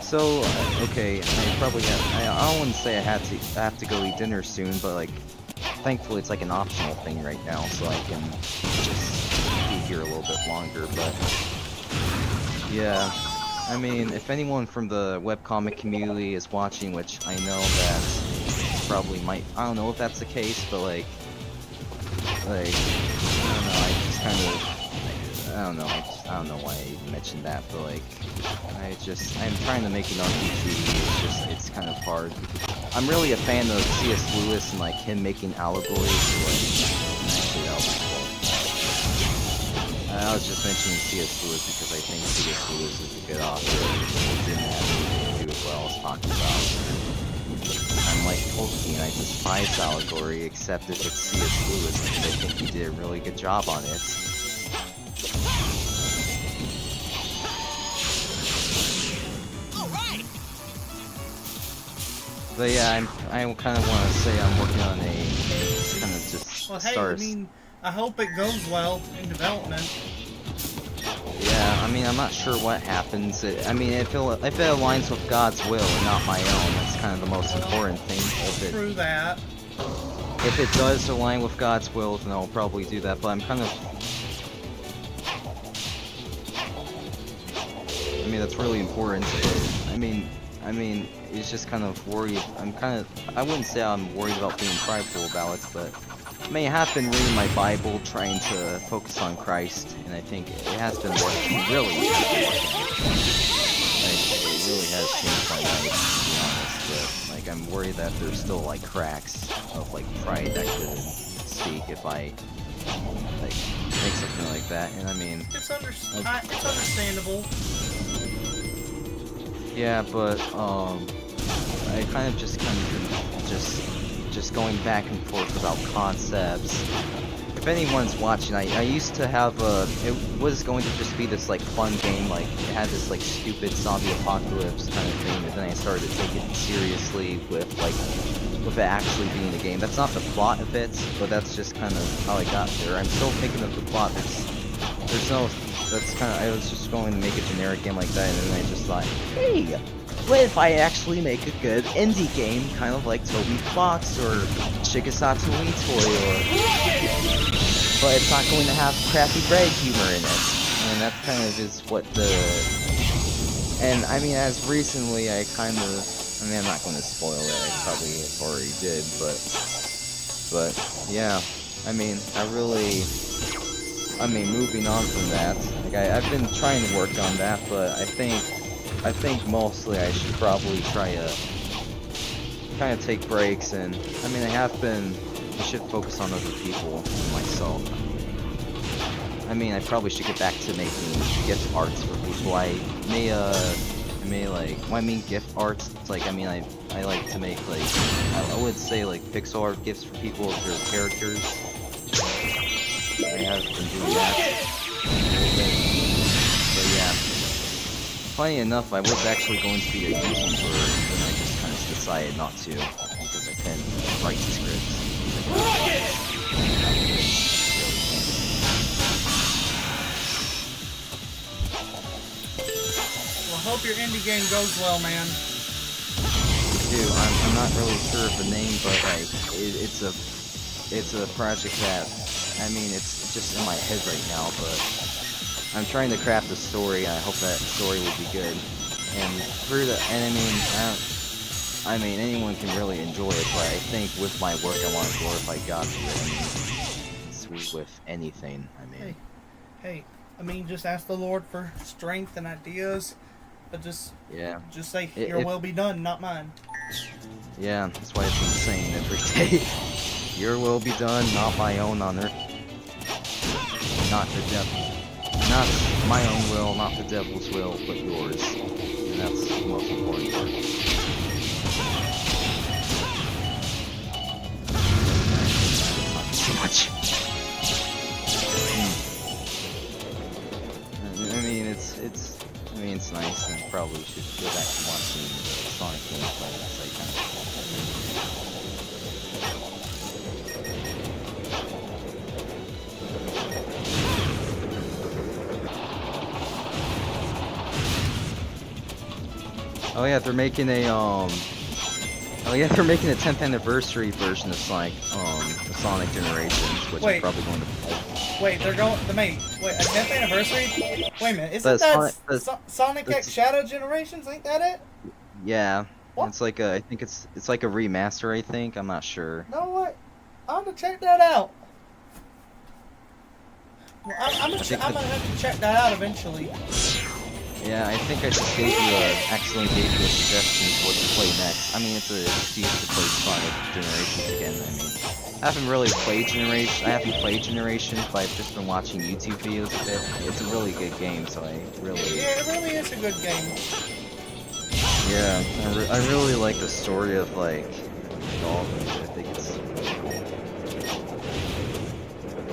So okay, I don't want to say I have to go eat dinner soon, but thankfully it's an optional thing right now, so I can just be here a little bit longer. But yeah, I mean, if anyone from the webcomic community is watching, which I know that probably might, I don't know if that's the case, but I don't know, I don't know why I even mentioned that, but I'm trying to make an RPG, it's kind of hard. I'm really a fan of C.S. Lewis and him making allegories, actually that was cool. I was just mentioning C.S. Lewis because I think C.S. Lewis is a good author. It didn't have anything to do with what I was talking about. I'm like Tolkien, I despise allegory, except if it's C.S. Lewis, because I think he did a really good job on it. But yeah, I kind of want to say I'm working on a kind of just Well, hey, I mean, I hope it goes well in development. Yeah, I mean, I'm not sure what happens. I mean, if it aligns with God's will and not my own, that's kind of the most important thing. True that. If it does align with God's will, then I'll probably do that. But I'm kind of, I mean, that's really important. But, I mean, it's just kind of worried. I wouldn't say I'm worried about being prideful about it, but I mean, I have been reading my Bible, trying to focus on Christ, and I think it has been working. Really, it really has changed my life, to be honest. But I'm worried that there's still cracks of pride that could speak if I make something like that. And I mean, it's understandable. Yeah, but I kind of just going back and forth about concepts. If anyone's watching, I used to have it was going to just be this fun game, it had this stupid zombie apocalypse kind of thing, and then I started to take it seriously with it actually being a game. That's not the plot of it, but that's just kind of how I got there. I'm still thinking of the plot. I was just going to make a generic game like that, and then I just thought, hey, what if I actually make a good indie game, kind of like Toby Fox or Shigasatsu Toy, but it's not going to have crappy Greg humor in it. And that kind of is what and I mean, as recently I'm not going to spoil it, I probably already did, but yeah, moving on from that, I've been trying to work on that, but I think mostly I should probably try to kind of take breaks, and I should focus on other people and myself. I probably should get back to making gift arts for people. Gift arts, it's I like to make I would say pixel art gifts for people of their characters. I have been doing that a little bit. But yeah, funny enough, I was actually going to be a YouTuber, and I just kind of decided not to, because I couldn't write scripts. Well, I hope your indie game goes well, man. Dude, I'm not really sure of the name, but it's a project that, it's just in my head right now, but I'm trying to craft a story, and I hope that story will be good. and through the, and I mean, anyone can really enjoy it, but I think with my work, I want to glorify God through it. I mean, it's with anything. I mean, Hey, I mean, just ask the Lord for strength and ideas, but just say, Your will be done, not mine. yeah, that's why I've been saying every day. Your will be done, not my own on earth. Not the devil. Not my own will, not the devil's will, but yours. And that's the most important part. Not too much. I mean, it's nice, and probably should go back to watching Sonic gameplay as I kind of. Oh yeah, they're making a they're making a 10th anniversary version of Sonic, the Sonic Generations, which I'm probably going to play. Wait, they're going a 10th anniversary? Wait a minute, isn't that Sonic X Shadow Generations? Ain't that it? Yeah. What? It's like I think it's like a remaster. I think I'm not sure. No, what? I'm gonna check that out. Well, I'm gonna have to check that out eventually. Yeah, I think I just accidentally gave you a suggestion of what to play next. I mean, it's an excuse to play Sonic Generations again. I mean, I haven't really played Generations. I haven't played Generations, but I've just been watching YouTube videos of it. It's a really good game, so I really. Yeah, it really is a good game. Yeah, I really like the story of like all of it. I think it's.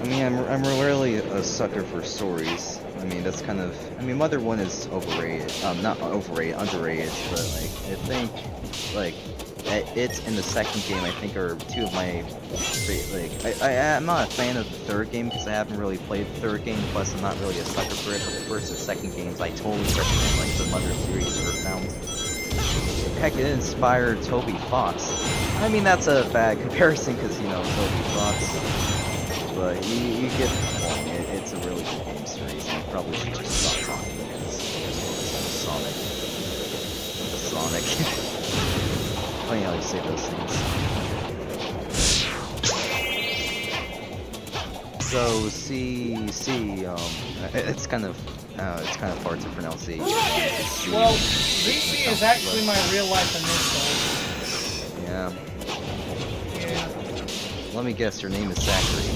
I mean, I'm really a sucker for stories. I mean, that's kind of. I mean, Mother 1 is overrated. Not overrated, underrated. But like, I think, like, it and the second game, I think, are two of my. Like, I'm not a fan of the third game because I haven't really played the third game. Plus, I'm not really a sucker for it. But the first and second games, I totally recommend, like the Mother series, Earthbound. Heck, it inspired Toby Fox. I mean, that's a bad comparison because you know Toby Fox. But you get the point. It's a really good game series, and you probably should just stop talking because Sonic. Funny how you say those things. So it's kind of hard to pronounce the. Well, ZC is actually my real life initial. Yeah. Yeah. Let me guess, your name is Zachary.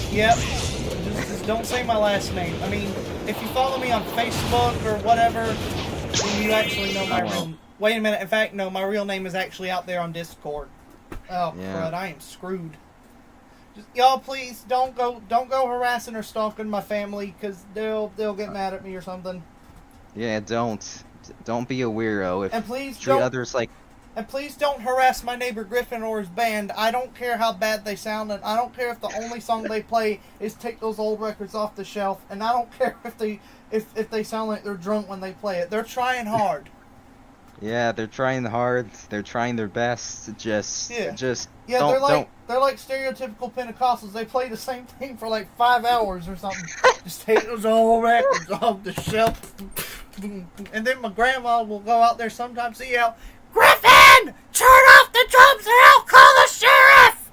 Yep. Just don't say my last name. I mean, if you follow me on Facebook or whatever, then you actually know my real. Wait a minute. In fact, no, my real name is actually out there on Discord. Oh crud! I am screwed. Just, y'all, please don't go harassing or stalking my family, because they'll get mad at me or something. Yeah, don't be a weirdo. And please treat others like. And please don't harass my neighbor Griffin or his band. I don't care how bad they sound, and I don't care if the only song they play is Take Those Old Records Off the Shelf, and I don't care if they sound like they're drunk when they play it. They're trying hard. Yeah, they're trying hard. They're trying their best. They're like stereotypical Pentecostals. They play the same thing for like 5 hours or something. Just take those old records off the shelf. And then my grandma will go out there sometimes and yell, "Griffin! Turn off the drums or I'll call the sheriff!"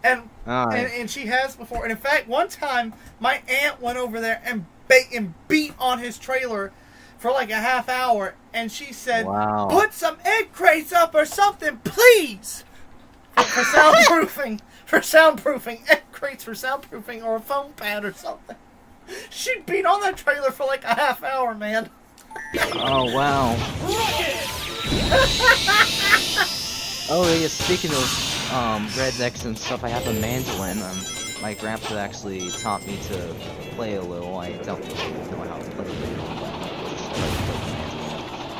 And she has before. And in fact, one time, my aunt went over there and beat on his trailer for like a half hour. And she said, wow. "Put some egg crates up or something, please!" For soundproofing. For soundproofing. Egg crates for soundproofing or a foam pad or something. She beat on that trailer for like a half hour, man. Oh, wow. Oh, yeah, speaking of rednecks and stuff, I have a mandolin. My grandpa actually taught me to play a little. I don't really know how to play the mandolin,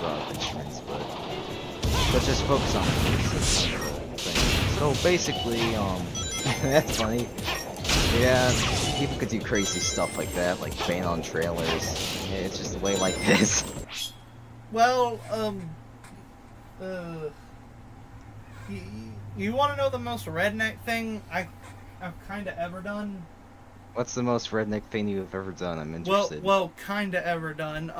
but instruments, but just focus on it. So basically, that's funny. Yeah, people could do crazy stuff like that, like ban on trailers. Yeah, it's just the way like this. Well, you want to know the most redneck thing I've kind of ever done? What's the most redneck thing you've ever done? I'm interested. Well, kind of ever done.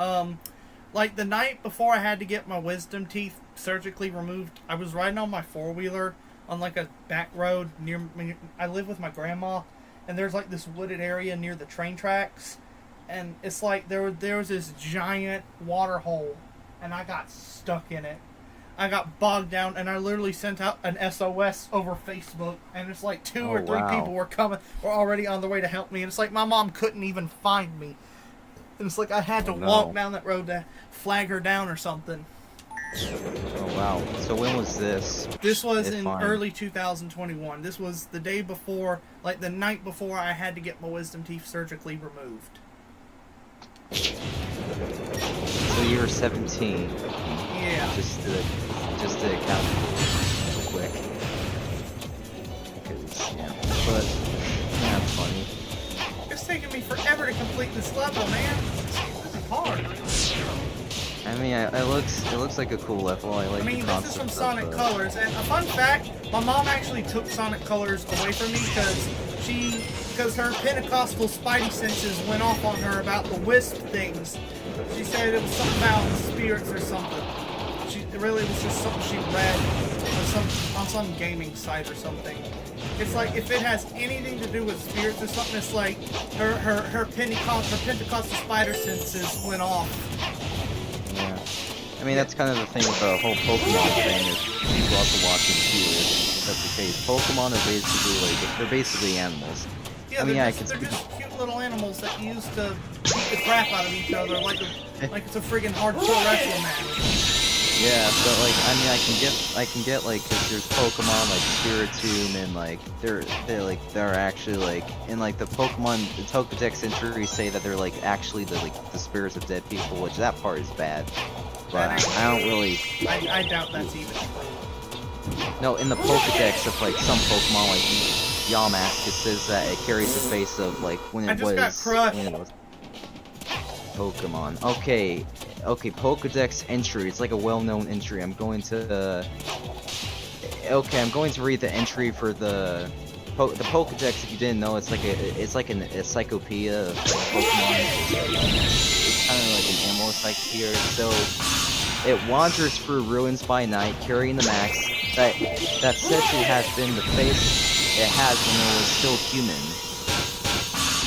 Like, the night before I had to get my wisdom teeth surgically removed, I was riding on my four-wheeler on, like, a back road near me. I live with my grandma, and there's, like, this wooded area near the train tracks, and it's like there was this giant water hole, and I got stuck in it. I got bogged down, and I literally sent out an SOS over Facebook, and it's like two or three people were already on their way to help me, and it's like my mom couldn't even find me. And it's like I had to walk down that road to flag her down or something. Oh wow. So when was this? This was in early 2021. This was the day before, like the night before I had to get my wisdom teeth surgically removed. So you were 17. Yeah. Just to count real quick. Because, yeah. But, yeah, that's funny. It's taking me forever to complete this level, man. This is hard. I mean, it looks like a cool level. I like the concept. This is from Sonic Colors, and a fun fact: my mom actually took Sonic Colors away from me because her Pentecostal spidey senses went off on her about the wisp things. She said it was something about spirits or something. It really was just something she read on some gaming site or something. It's like if it has anything to do with spirits or something, it's like her Pentecostal spider senses went off. Yeah. I mean, that's kind of the thing with the whole Pokemon thing, is people also watching too, if that's the case. Pokemon are basically, they're basically animals. Yeah, they're just cute little animals that use to beat the crap out of each other like it's a friggin' hardcore wrestling match. Yeah, but like, I mean, I can get like, cause there's Pokemon like Spiritomb, and like they're actually like, in like the Pokemon, the Pokédex entries say that they're like actually the spirits of dead people, which that part is bad. But I don't really. I doubt that's even true. No, in the Pokédex of like some Pokemon, like Yamask, it says that it carries the face of like when it got crushed. When it was Pokemon. Okay, Pokédex entry. It's like a well-known entry. I'm going to read the entry for the Pokédex. If you didn't know, it's like an encyclopedia of Pokemon. It's kind of like an animal encyclopedia. So it wanders through ruins by night, carrying the max that says it has been the face it has when it was still human.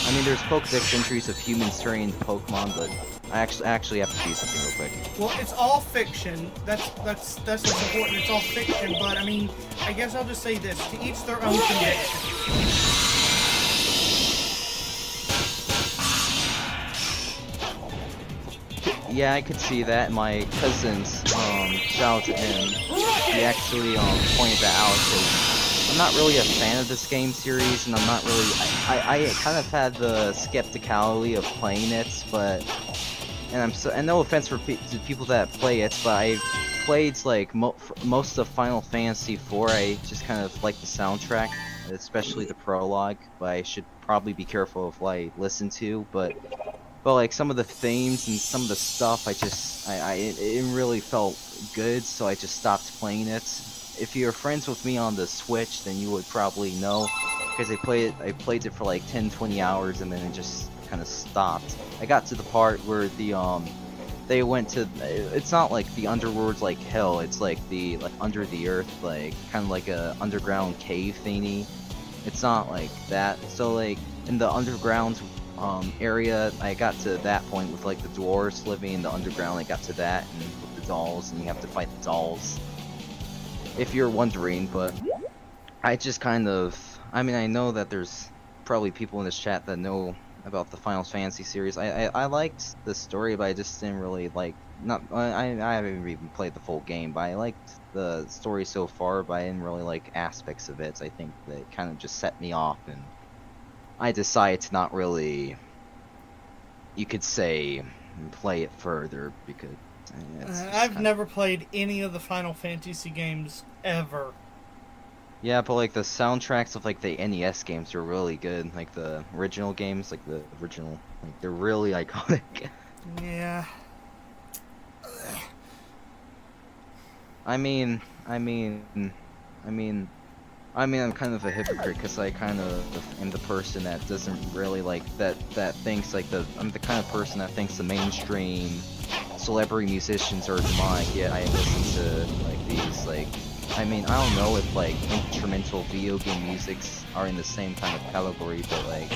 I mean, there's Pokédex entries of humans turning into Pokemon, but I actually have to do something real quick. Well, it's all fiction. That's what's important. It's all fiction, but I mean, I guess I'll just say this: to each their own conviction. Yeah, I could see that. My cousin's, shout out to him, he actually pointed that out, because I'm not really a fan of this game series, and I'm not really, I kind of had the skepticality of playing it, but, and no offense for people that play it, but I played like most of Final Fantasy IV. I just kind of like the soundtrack, especially the prologue, but I should probably be careful of what I listen to, but like some of the themes and some of the stuff, it really felt good, so I just stopped playing it. If you're friends with me on the Switch, then you would probably know, because I played it for like 10-20 hours, and then it just kind of stopped. I got to the part where they went to, it's not like the underworld's like hell, it's like under the earth, like kind of like a underground cave thingy. It's not like that. So like in the underground area, I got to that point with like the dwarves living in the underground. I got to that, and with the dolls, and you have to fight the dolls, if you're wondering. But I just kind of, I mean, I know that there's probably people in this chat that know about the Final Fantasy series. I liked the story, but I just didn't really like, I haven't even played the full game, but I liked the story so far, but I didn't really like aspects of it. I think that it kind of just set me off, and I decided to not really, you could say, play it further, because I've never played any of the Final Fantasy games ever. Yeah, but like the soundtracks of like the NES games are really good. Like the original games, like they're really iconic. Yeah. I'm kind of a hypocrite, because I kind of am the person that doesn't really like that thinks like I'm the kind of person that thinks the mainstream celebrity musicians are demonic, yet I listen to like these like. I mean, I don't know if like instrumental video game musics are in the same kind of category, but like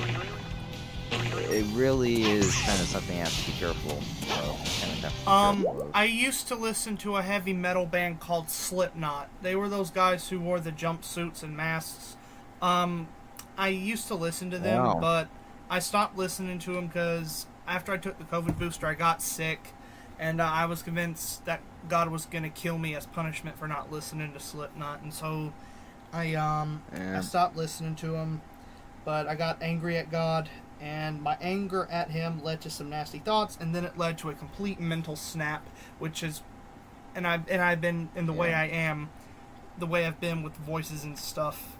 it really is kind of something I have to be careful of. Kind of have to be careful of. I used to listen to a heavy metal band called Slipknot. They were those guys who wore the jumpsuits and masks. I used to listen to them, Wow. but I stopped listening to them because after I took the COVID booster, I got sick, and I was convinced that God was gonna kill me as punishment for not listening to Slipknot, and so I stopped listening to them. But I got angry at God, and my anger at Him led to some nasty thoughts, and then it led to a complete mental snap, which is, and I've been in the way I am, the way I've been with voices and stuff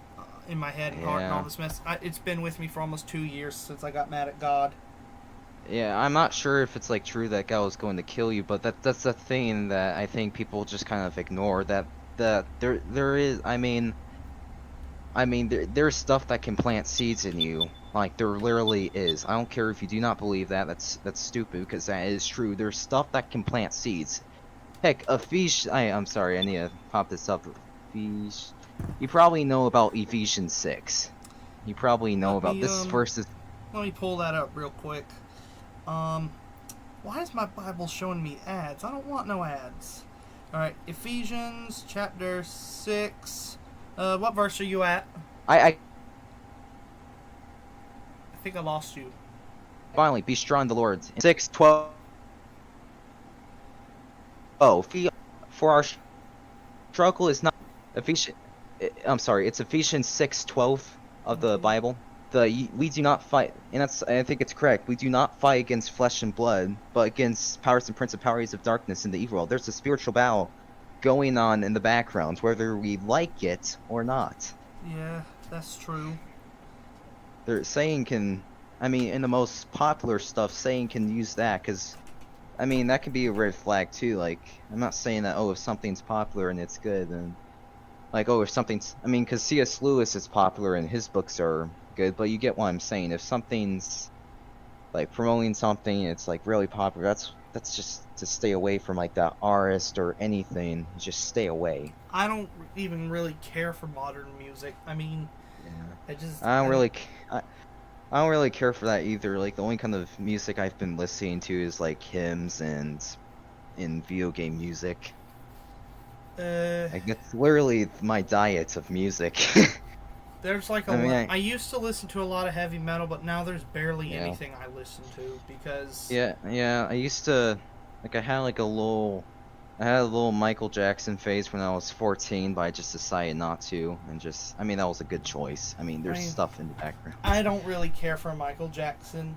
in my head and heart and all this mess. It's been with me for almost 2 years since I got mad at God. Yeah, I'm not sure if it's like true that God was going to kill you, but that's the thing that I think people just kind of ignore. That there is, there's stuff that can plant seeds in you. Like there literally is. I don't care if you do not believe that. That's stupid because that is true. There's stuff that can plant seeds. Heck, I'm sorry. I need to pop this up. You probably know about Ephesians 6. You probably know about this verse. Let me pull that up real quick. Why is my Bible showing me ads? I don't want no ads. Alright, Ephesians chapter 6. What verse are you at? I think I lost you. Finally, be strong in the Lord. 6:12. Oh, for our struggle is not it's Ephesians 6:12 of the Bible. We do not fight, and I think it's correct. We do not fight against flesh and blood, but against powers and principalities of darkness in the evil world. There's a spiritual battle going on in the background, whether we like it or not. Yeah, that's true. In the most popular stuff, Satan can use that, because, that can be a red flag, too. Like, I'm not saying that, if something's popular and it's good, then, if something's, because C.S. Lewis is popular and his books are good, but you get what I'm saying. If something's, promoting something, it's, really popular, that's just to stay away from, that artist or anything. Just stay away. I don't even really care for modern music. I don't really care for that either. The only kind of music I've been listening to is hymns and in video game music. It's literally my diet of music. There's I used to listen to a lot of heavy metal, but now there's barely anything I listen to because I used to I had a little Michael Jackson phase when I was 14, but I just decided not to, and that was a good choice. There's stuff in the background. I don't really care for Michael Jackson.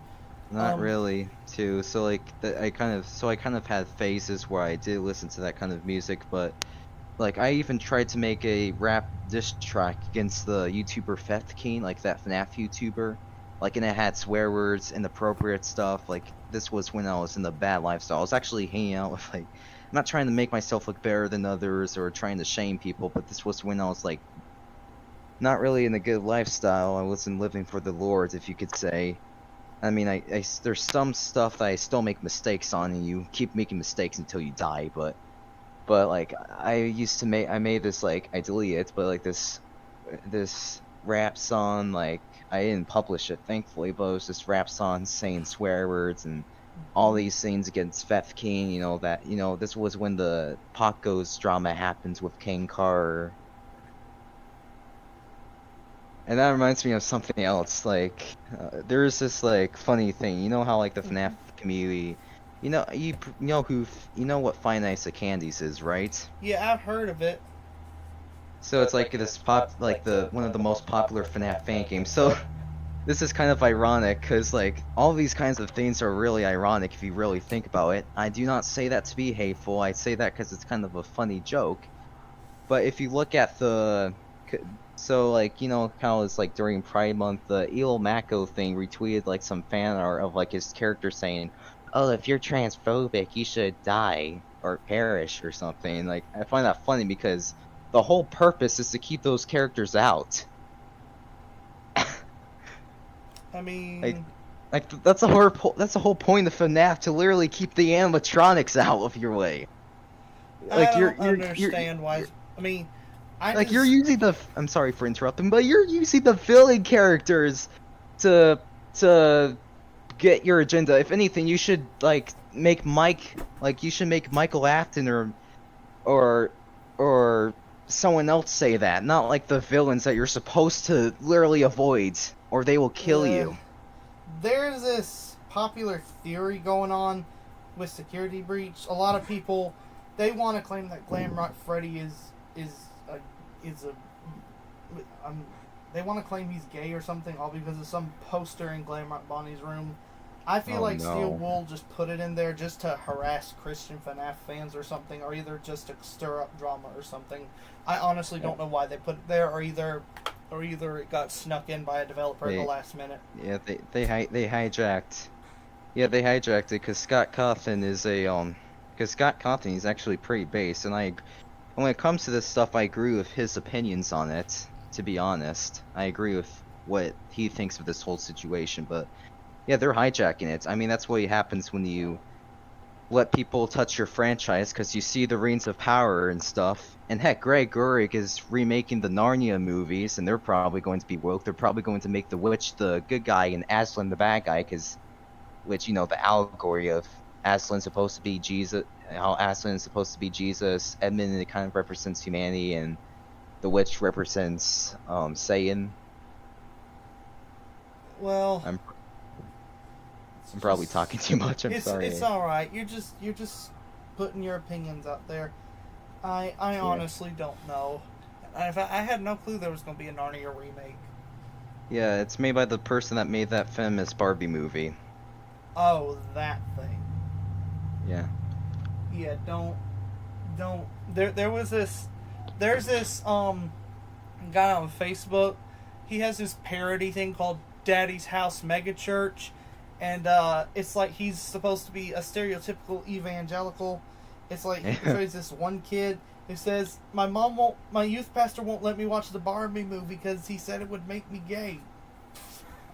Not really, too. So I kind of had phases where I did listen to that kind of music, but I even tried to make a rap diss track against the YouTuber Feth King, that FNAF YouTuber, and it had swear words, inappropriate stuff. This was when I was in the bad lifestyle. I was actually hanging out with I'm not trying to make myself look better than others or trying to shame people, but this was when I was not really in a good lifestyle. I wasn't living for the Lord, if you could say. There's some stuff that I still make mistakes on, and you keep making mistakes until you die, but I made this, I deleted it, but this rap song, I didn't publish it, thankfully, but it was this rap song saying swear words and all these things against Feth King, this was when the Pot Goes drama happens with King Carr. And that reminds me of something else, there's this, funny thing, how, the FNAF community, you know what Five Nights at Candy's is, right? Yeah, I've heard of it. So it's this one of the most popular FNAF fan games. So this is kind of ironic, because all these kinds of things are really ironic if you really think about it. I do not say that to be hateful. I say that because it's kind of a funny joke. But if you look at how it's during Pride Month, the Eel Mako thing retweeted some fan art of his character saying, "Oh, if you're transphobic, you should die or perish," or something. I find that funny because the whole purpose is to keep those characters out. Like that's the whole point of FNAF, to literally keep the animatronics out of your way. Like I you're don't understand why. I mean, like you're using the. I'm sorry for interrupting, but you're using the villain characters to get your agenda. If anything, you should like make you should make Michael Afton or someone else say that, not like the villains that you're supposed to literally avoid, or they will kill you. There's this popular theory going on with Security Breach. A lot of people, they want to claim that Glamrock Freddy they want to claim he's gay or something, all because of some poster in Glamrock Bonnie's room. I feel like no. Steel Wool just put it in there just to harass Christian FNAF fans or something, or either just to stir up drama or something. I honestly don't know why they put it there, or either it got snuck in by a developer at the last minute. Yeah, they hijacked. Yeah, they hijacked it because Scott Cawthon is because Scott Cawthon is actually pretty based, and when it comes to this stuff, I agree with his opinions on it. To be honest, I agree with what he thinks of this whole situation, but yeah, they're hijacking it. I mean, that's what happens when you let people touch your franchise, because you see the Rings of Power and stuff. And heck, Greg Gurik is remaking the Narnia movies, and they're probably going to be woke. They're probably going to make the Witch the good guy and Aslan the bad guy, which, you know, the allegory of Aslan supposed to be Jesus, how Aslan is supposed to be Jesus, Edmund, it kind of represents humanity, and the Witch represents Satan. Well, I'm probably talking too much. I'm sorry. It's all right. You're just putting your opinions out there. I honestly don't know. I had no clue there was going to be a Narnia remake. Yeah, it's made by the person that made that famous Barbie movie. Oh, that thing. Yeah. Yeah, don't. There's this guy on Facebook. He has this parody thing called Daddy's House Megachurch, and it's like he's supposed to be a stereotypical evangelical. It's like he portrays this one kid who says, my youth pastor won't let me watch the Barbie movie because he said it would make me gay.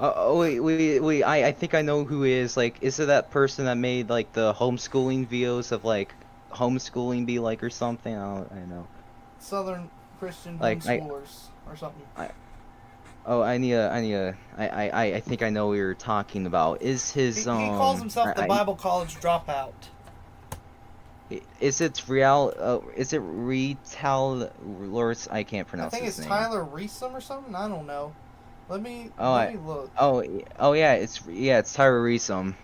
Wait, I think I know who it is. Like, is it that person that made, like, the homeschooling videos of, like, homeschooling be like or something? I know. Southern Christian like, homeschoolers or something. I think I know what you're talking about. Is his, he calls himself the Bible College Dropout. Is it Real, is it Retal Lors? I can't pronounce his name. I think it's Tyler Reesum or something? I don't know. Let me look. It's Tyler Reesum.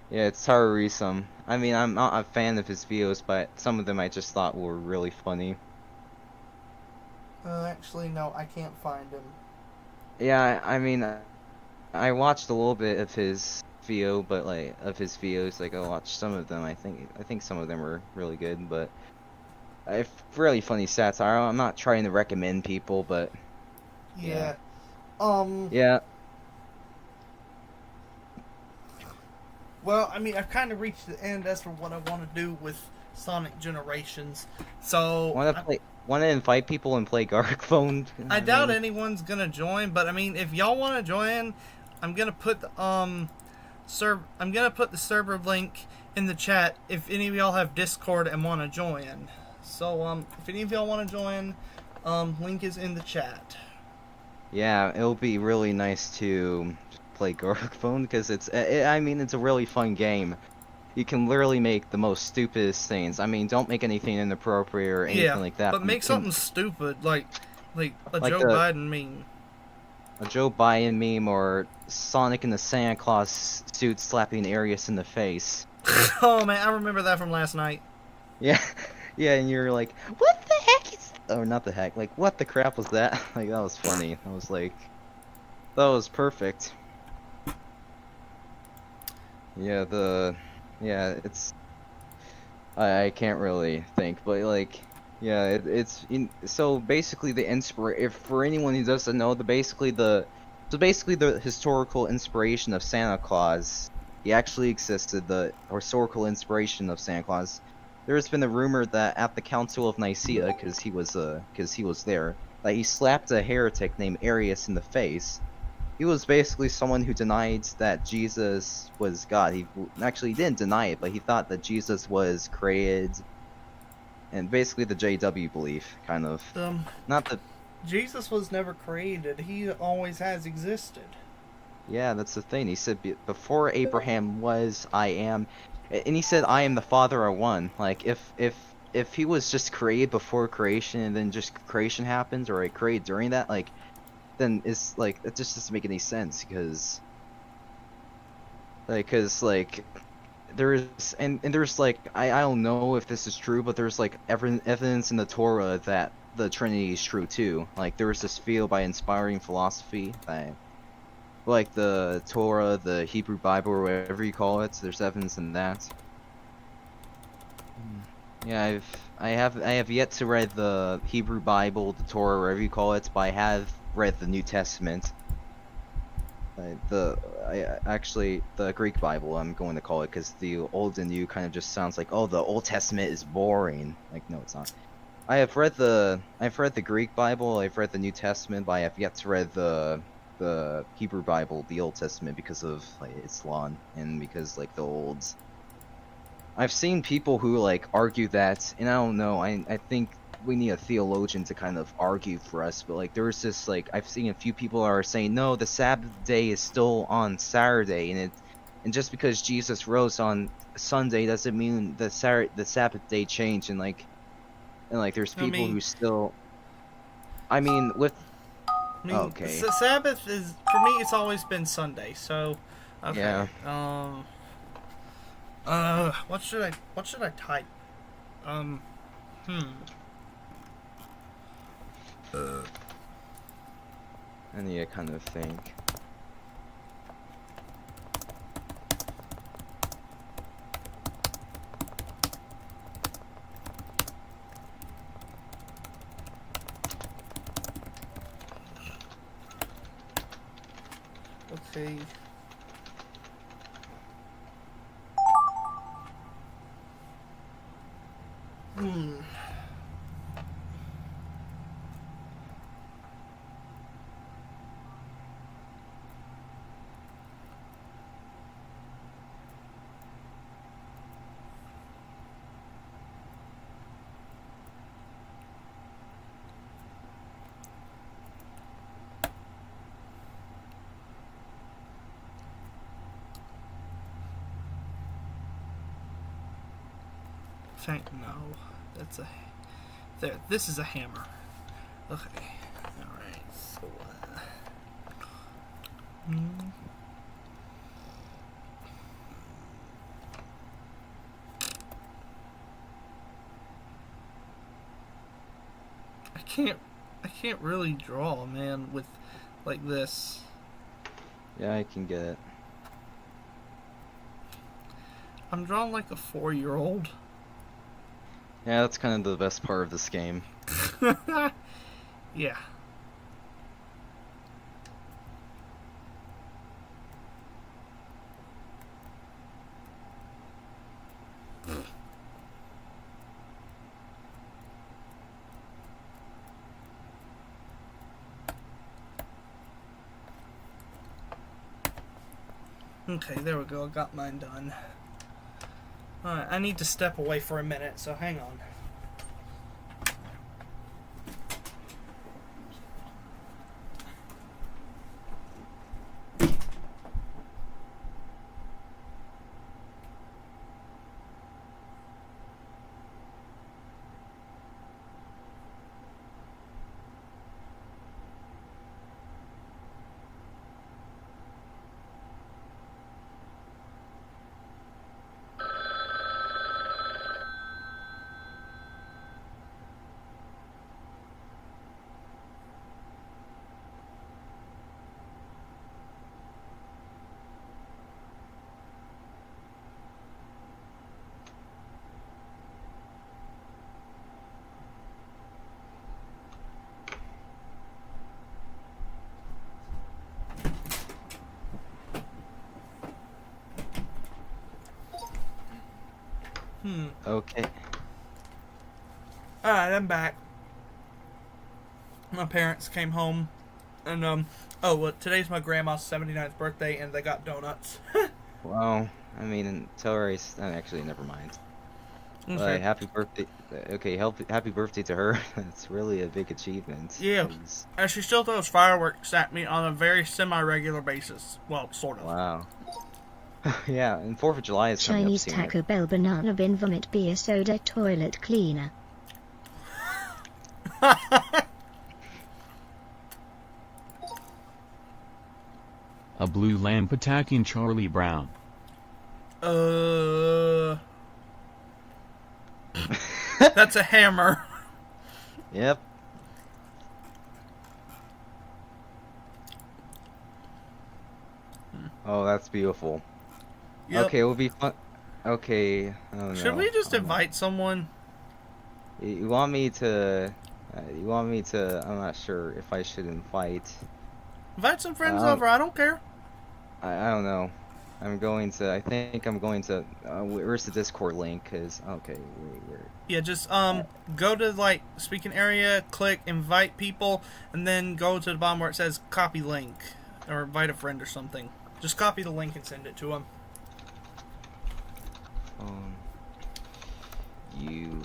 Yeah, it's Tyler Reesum. I mean, I'm not a fan of his videos, but some of them I just thought were really funny. Actually, no, I can't find him. Yeah, I mean, I watched a little bit of his video, but like like I watched some of them. I think some of them were really good, but really funny satire. I'm not trying to recommend people, but yeah. Yeah. Well, I mean, I've kind of reached the end as for what I want to do with Sonic Generations. So want to invite people and play Gartic Phone? I doubt anyone's gonna join, but I mean, if y'all want to join, I'm gonna put the server link in the chat if any of y'all have Discord and want to join. So if any of y'all want to join, link is in the chat. Yeah, it'll be really nice to play Gartic Phone because it's a really fun game. You can literally make the most stupidest things. I mean, don't make anything inappropriate or anything like that. But make something stupid, like a Joe Biden meme. A Joe Biden meme, or Sonic in the Santa Claus suit slapping Arius in the face. Oh man, I remember that from last night. Yeah, yeah, and you're like, what the heck is... Or not the heck, like, what the crap was that? Like, that was funny. That was perfect. Yeah, it's... I can't really think, but like... Yeah, so basically if for anyone who doesn't know, basically the historical inspiration of Santa Claus, he actually existed, the historical inspiration of Santa Claus. There's been a rumor that at the Council of Nicaea, because he was there, that he slapped a heretic named Arius in the face, he was basically someone who denied that Jesus was God. Actually he didn't deny it, but he thought that Jesus was created, and basically the JW belief, kind of. Not the Jesus was never created. He always has existed. Yeah, that's the thing. He said before Abraham was, I am, and he said I am the Father are one. Like if he was just created before creation and then just creation happens, or created during that, like then it's like it just doesn't make any sense because like there's and there's like I don't know if this is true, but there's like evidence in the Torah that the Trinity is true too. Like there was this field by inspiring philosophy that, like the Torah, the Hebrew Bible, or whatever you call it. There's evidence in that. Yeah, I have yet to read the Hebrew Bible, the Torah, whatever you call it, but I have read the New Testament. Actually the Greek Bible, I'm going to call it, because the Old and New kind of just sounds like, oh, the Old Testament is boring. Like, no, it's not. I've read the Greek Bible, I've read the New Testament, but I have yet to read the Hebrew Bible, the Old Testament, because of like Islam and because like the old. I've seen people who like argue that, and I don't know. I think we need a theologian to kind of argue for us. But like there was this like I've seen a few people are saying no, the Sabbath day is still on Saturday, and just because Jesus rose on Sunday doesn't mean the Sabbath day changed. And there's people who still. I mean with. I mean, okay. Sabbath is for me. It's always been Sunday. So, okay. Yeah. What should I type? I need to kind of think. Let's see. No, that's a. There. This is a hammer. Okay. All right. So. I can't really draw, man, with like this. Yeah, I can get it. I'm drawing like a 4-year-old. Yeah, that's kind of the best part of this game. Yeah. Okay, there we go. I got mine done. Alright, I need to step away for a minute, so hang on. Okay. Alright, I'm back. My parents came home And oh well, today's my grandma's 79th birthday, and they got donuts. Well, I mean, tell her actually, never mind. Okay. Happy birthday. Okay, happy birthday to her. That's really a big achievement. Yeah. 'Cause- And she still throws fireworks at me on a very semi-regular basis. Well, sort of. Wow. Yeah, and 4th of July is coming Chinese up soon. Taco Bell banana bin vomit beer soda toilet cleaner. A blue lamp attacking Charlie Brown. That's a hammer. Yep. Oh, that's beautiful. Yep. Okay, it will be fun. Okay, I don't know. Should we just I don't know. invite someone? You want me to? You want me to? I'm not sure if I should invite. Invite some friends Um, over. I don't care. I don't know. I'm going to. I think I'm going to. Where's the Discord link? Cause okay, wait. Yeah, just go to like speaking area, click invite people, and then go to the bottom where it says copy link or invite a friend or something. Just copy the link and send it to them. You.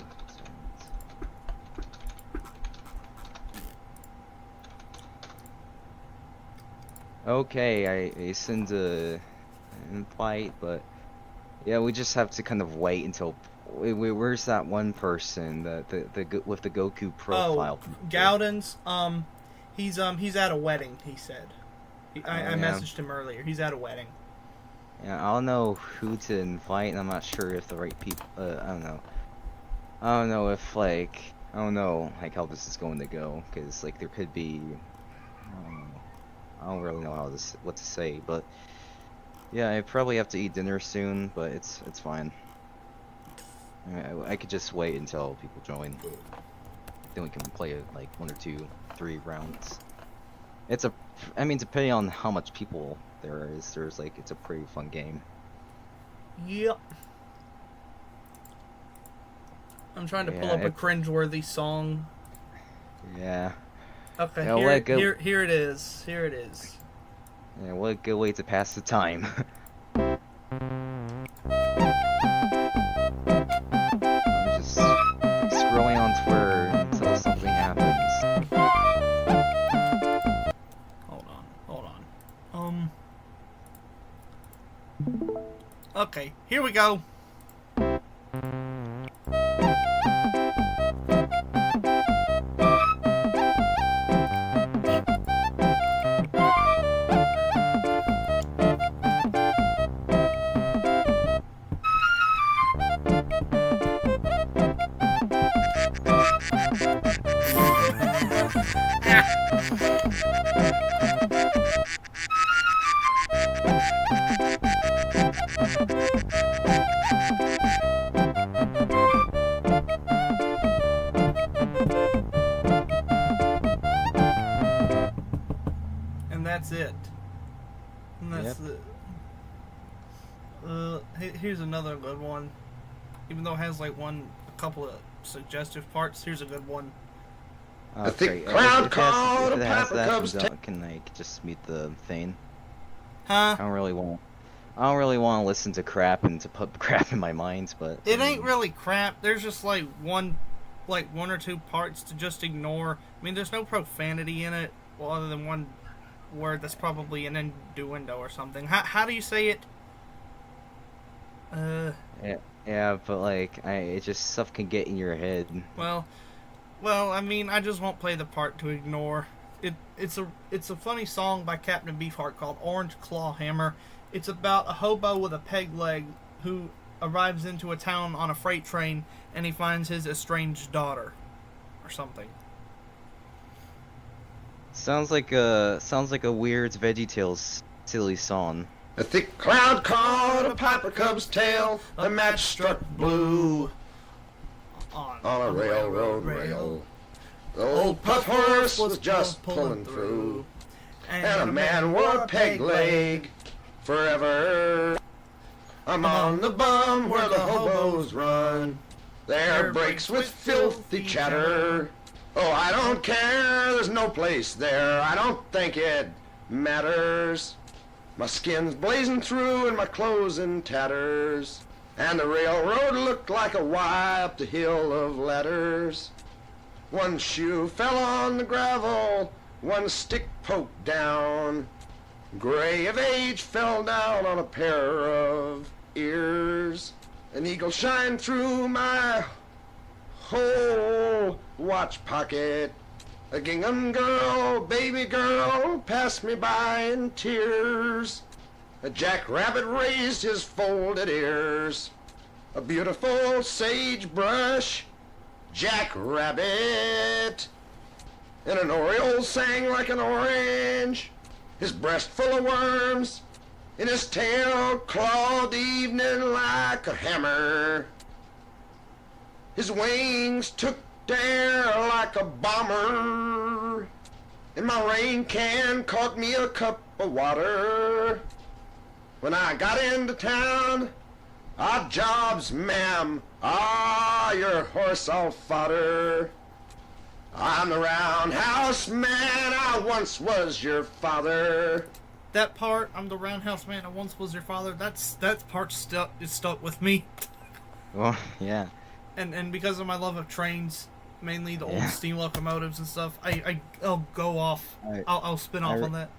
Okay, I send a invite, but yeah, we just have to kind of wait until. Where's that one person with the Goku profile? Oh, Gowden's he's at a wedding. He said. I Yeah. messaged him earlier. He's at a wedding. Yeah, I don't know who to invite, and I'm not sure if the right people. I don't know. I don't know if like I don't know like how this is going to go, because like there could be. I don't really know what to say, but yeah, I probably have to eat dinner soon, but it's fine. I could just wait until people join. Then we can play like 1 or 2, 3 rounds. I mean, depending on how much people there is, it's a pretty fun game. Yep. I'm trying to pull Yeah, up a cringeworthy song. Yeah. Okay, Yeah, here it is. Here it is. Yeah, what a good way to pass the time. I'm just scrolling on Twitter until something happens. Hold on. Okay, here we go. And that's it. And that's Yep. here's another good one. Even though it has like a couple of suggestive parts, here's a good one. Oh, thick great. crowd If called it has Papa that, Cubs then can I just mute the thing? Huh? I don't really want to listen to crap and to put crap in my mind, but It ain't really crap. There's just like one or two parts to just ignore. I mean, there's no profanity in it, well, other than one word that's probably an innuendo or something. How do you say it? Yeah, but like it just stuff can get in your head. Well, I mean, I just won't play the part to ignore. It's a funny song by Captain Beefheart called Orange Claw Hammer. It's about a hobo with a peg leg who arrives into a town on a freight train and he finds his estranged daughter or something. Sounds like a weird VeggieTales silly song. A thick cloud caught a Papa Cub's tail. The match struck blue On on a railroad rail. The old puff horse was just pulling through, and a man wore a peg leg forever. I'm on the bum where the hobos run. Their brakes with filthy chatter. Oh, I don't care, there's no place there, I don't think it matters. My skin's blazing through and my clothes in tatters, and the railroad looked like a Y up the hill of ladders. One shoe fell on the gravel, one stick poked down. Gray of age fell down on a pair of ears. An eagle shined through my whole watch pocket. A gingham girl, baby girl, passed me by in tears. A jackrabbit raised his folded ears. A beautiful sagebrush jackrabbit. And an oriole sang like an orange, his breast full of worms, and his tail clawed the evening like a hammer. His wings took the air like a bomber, and my rain can caught me a cup of water. When I got into town, odd jobs, ma'am, your horse all fodder. I'm the roundhouse man, I once was your father. That part, I'm the roundhouse man, I once was your father, that part is stuck with me. Well, yeah. And because of my love of trains, mainly the old steam locomotives and stuff, I'll go off. I'll spin off on that.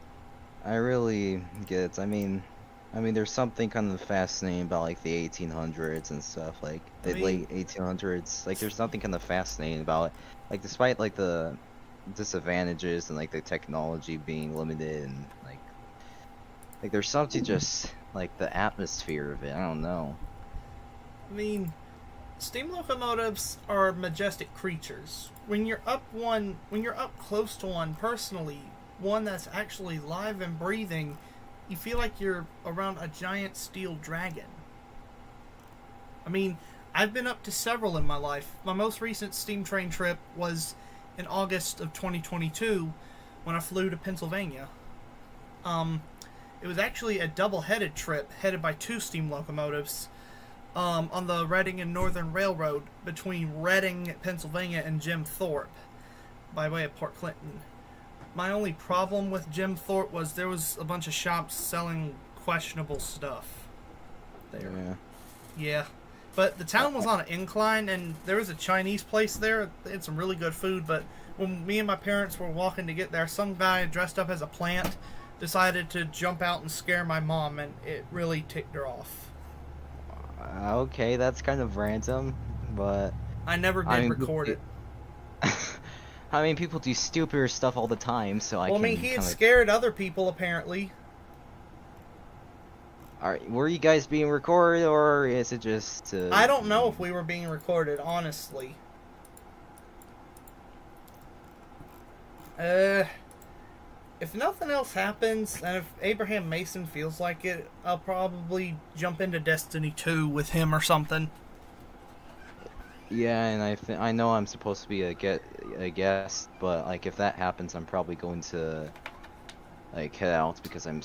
I really get it. I mean, there's something kind of fascinating about like the 1800s and stuff, like the late 1800s. Like, there's something kind of fascinating about it. Like, despite like the disadvantages and like the technology being limited and like there's something just like the atmosphere of it. I don't know. I mean, steam locomotives are majestic creatures. When you're up close to one personally, one that's actually live and breathing, you feel like you're around a giant steel dragon. I mean, I've been up to several in my life. My most recent steam train trip was in August of 2022 when I flew to Pennsylvania. It was actually a double-headed trip headed by two steam locomotives on the Reading and Northern Railroad between Reading, Pennsylvania and Jim Thorpe by way of Port Clinton. My only problem with Jim Thorpe was there was a bunch of shops selling questionable stuff there. Yeah. But the town was on an incline, and there was a Chinese place there. They had some really good food, but when me and my parents were walking to get there, some guy dressed up as a plant decided to jump out and scare my mom, and it really ticked her off. Okay, that's kind of random, but I never did record it. I mean, people do stupider stuff all the time, so I mean, he had scared other people, apparently. Alright, were you guys being recorded, or is it just... I don't know if we were being recorded, honestly. If nothing else happens, and if Abraham Mason feels like it, I'll probably jump into Destiny 2 with him or something. Yeah, and I know I'm supposed to be a guest, but like if that happens, I'm probably going to like head out because I'm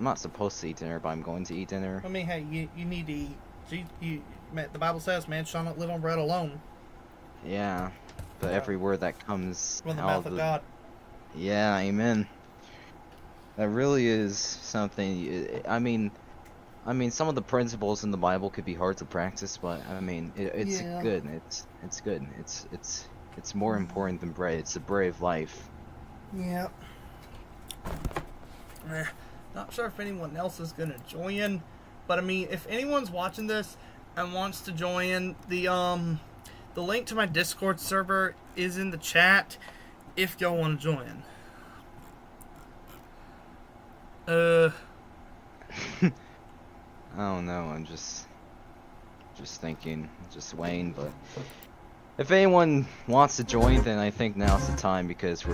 not supposed to eat dinner, but I'm going to eat dinner. I mean, hey, you need to eat. The Bible says, "Man shall not live on bread alone." Yeah, but every word that comes from the out mouth of God. Yeah, amen. That really is something. I mean, some of the principles in the Bible could be hard to practice, but I mean, it's good. It's good. It's more important than bread. It's the bread of life. Yeah. Not sure if anyone else is gonna join, but I mean, if anyone's watching this and wants to join, the link to my Discord server is in the chat. If y'all want to join. I don't know, I'm just thinking, just weighing, but if anyone wants to join, then I think now's the time, because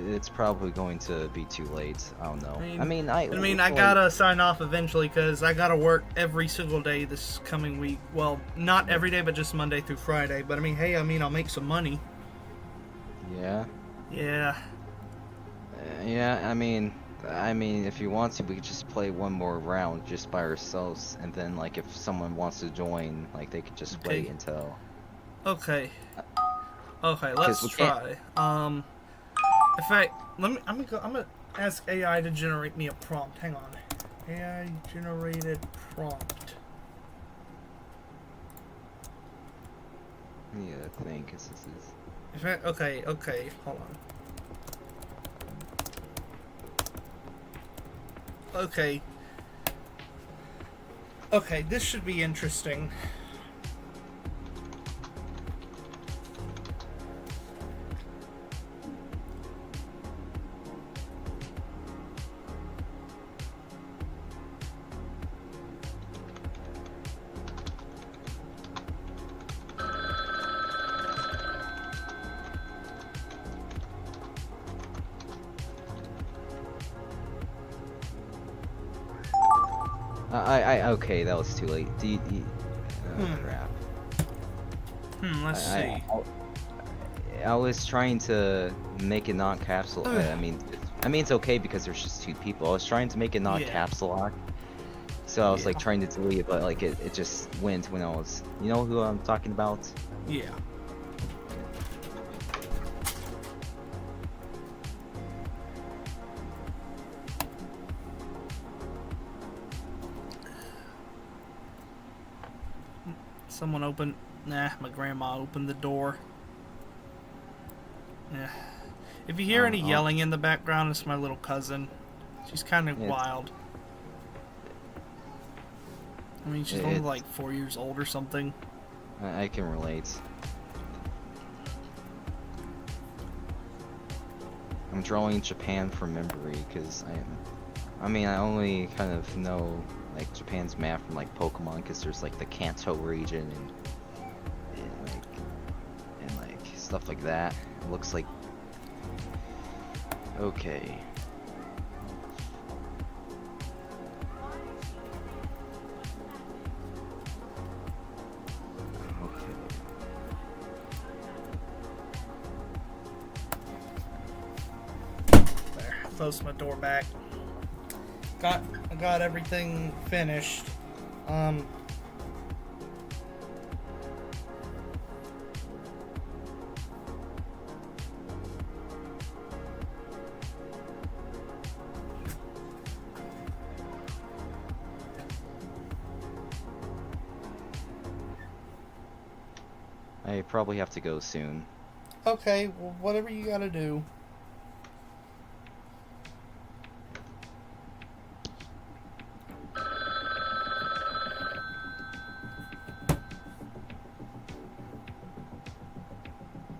it's probably going to be too late. I don't know. I gotta sign off eventually, because I gotta work every single day this coming week. Well, not every day, but just Monday through Friday. But I'll make some money. Yeah? Yeah. Yeah, I mean, if you want to, we could just play one more round just by ourselves, and then, like, if someone wants to join, like, they could just wait until... Okay. Okay, let's we can't- try. In fact, I'm gonna ask AI to generate me a prompt. Hang on. AI generated prompt. Yeah, I think this is. In fact, okay, hold on. Okay. Okay, this should be interesting. Okay, that was too late. Oh, crap. Let's see. I was trying to make it not capsule. I mean, it's okay because there's just 2 people. I was trying to make it not Yeah. capsule lock. So I was Yeah. like trying to delete it, but like it just went when I was. You know who I'm talking about? Yeah. Someone opened. Nah, my grandma opened the door. Yeah. If you hear any yelling in the background, it's my little cousin. She's kind of It's- wild. I mean, she's only It's- like 4 years old or something. I can relate. I'm drawing Japan from memory because I mean, I only kind of know like Japan's map from like Pokemon because there's like the Kanto region and like stuff like that. It looks like okay. Okay. There, close my door back. I got everything finished. I probably have to go soon. Okay, well, whatever you gotta do.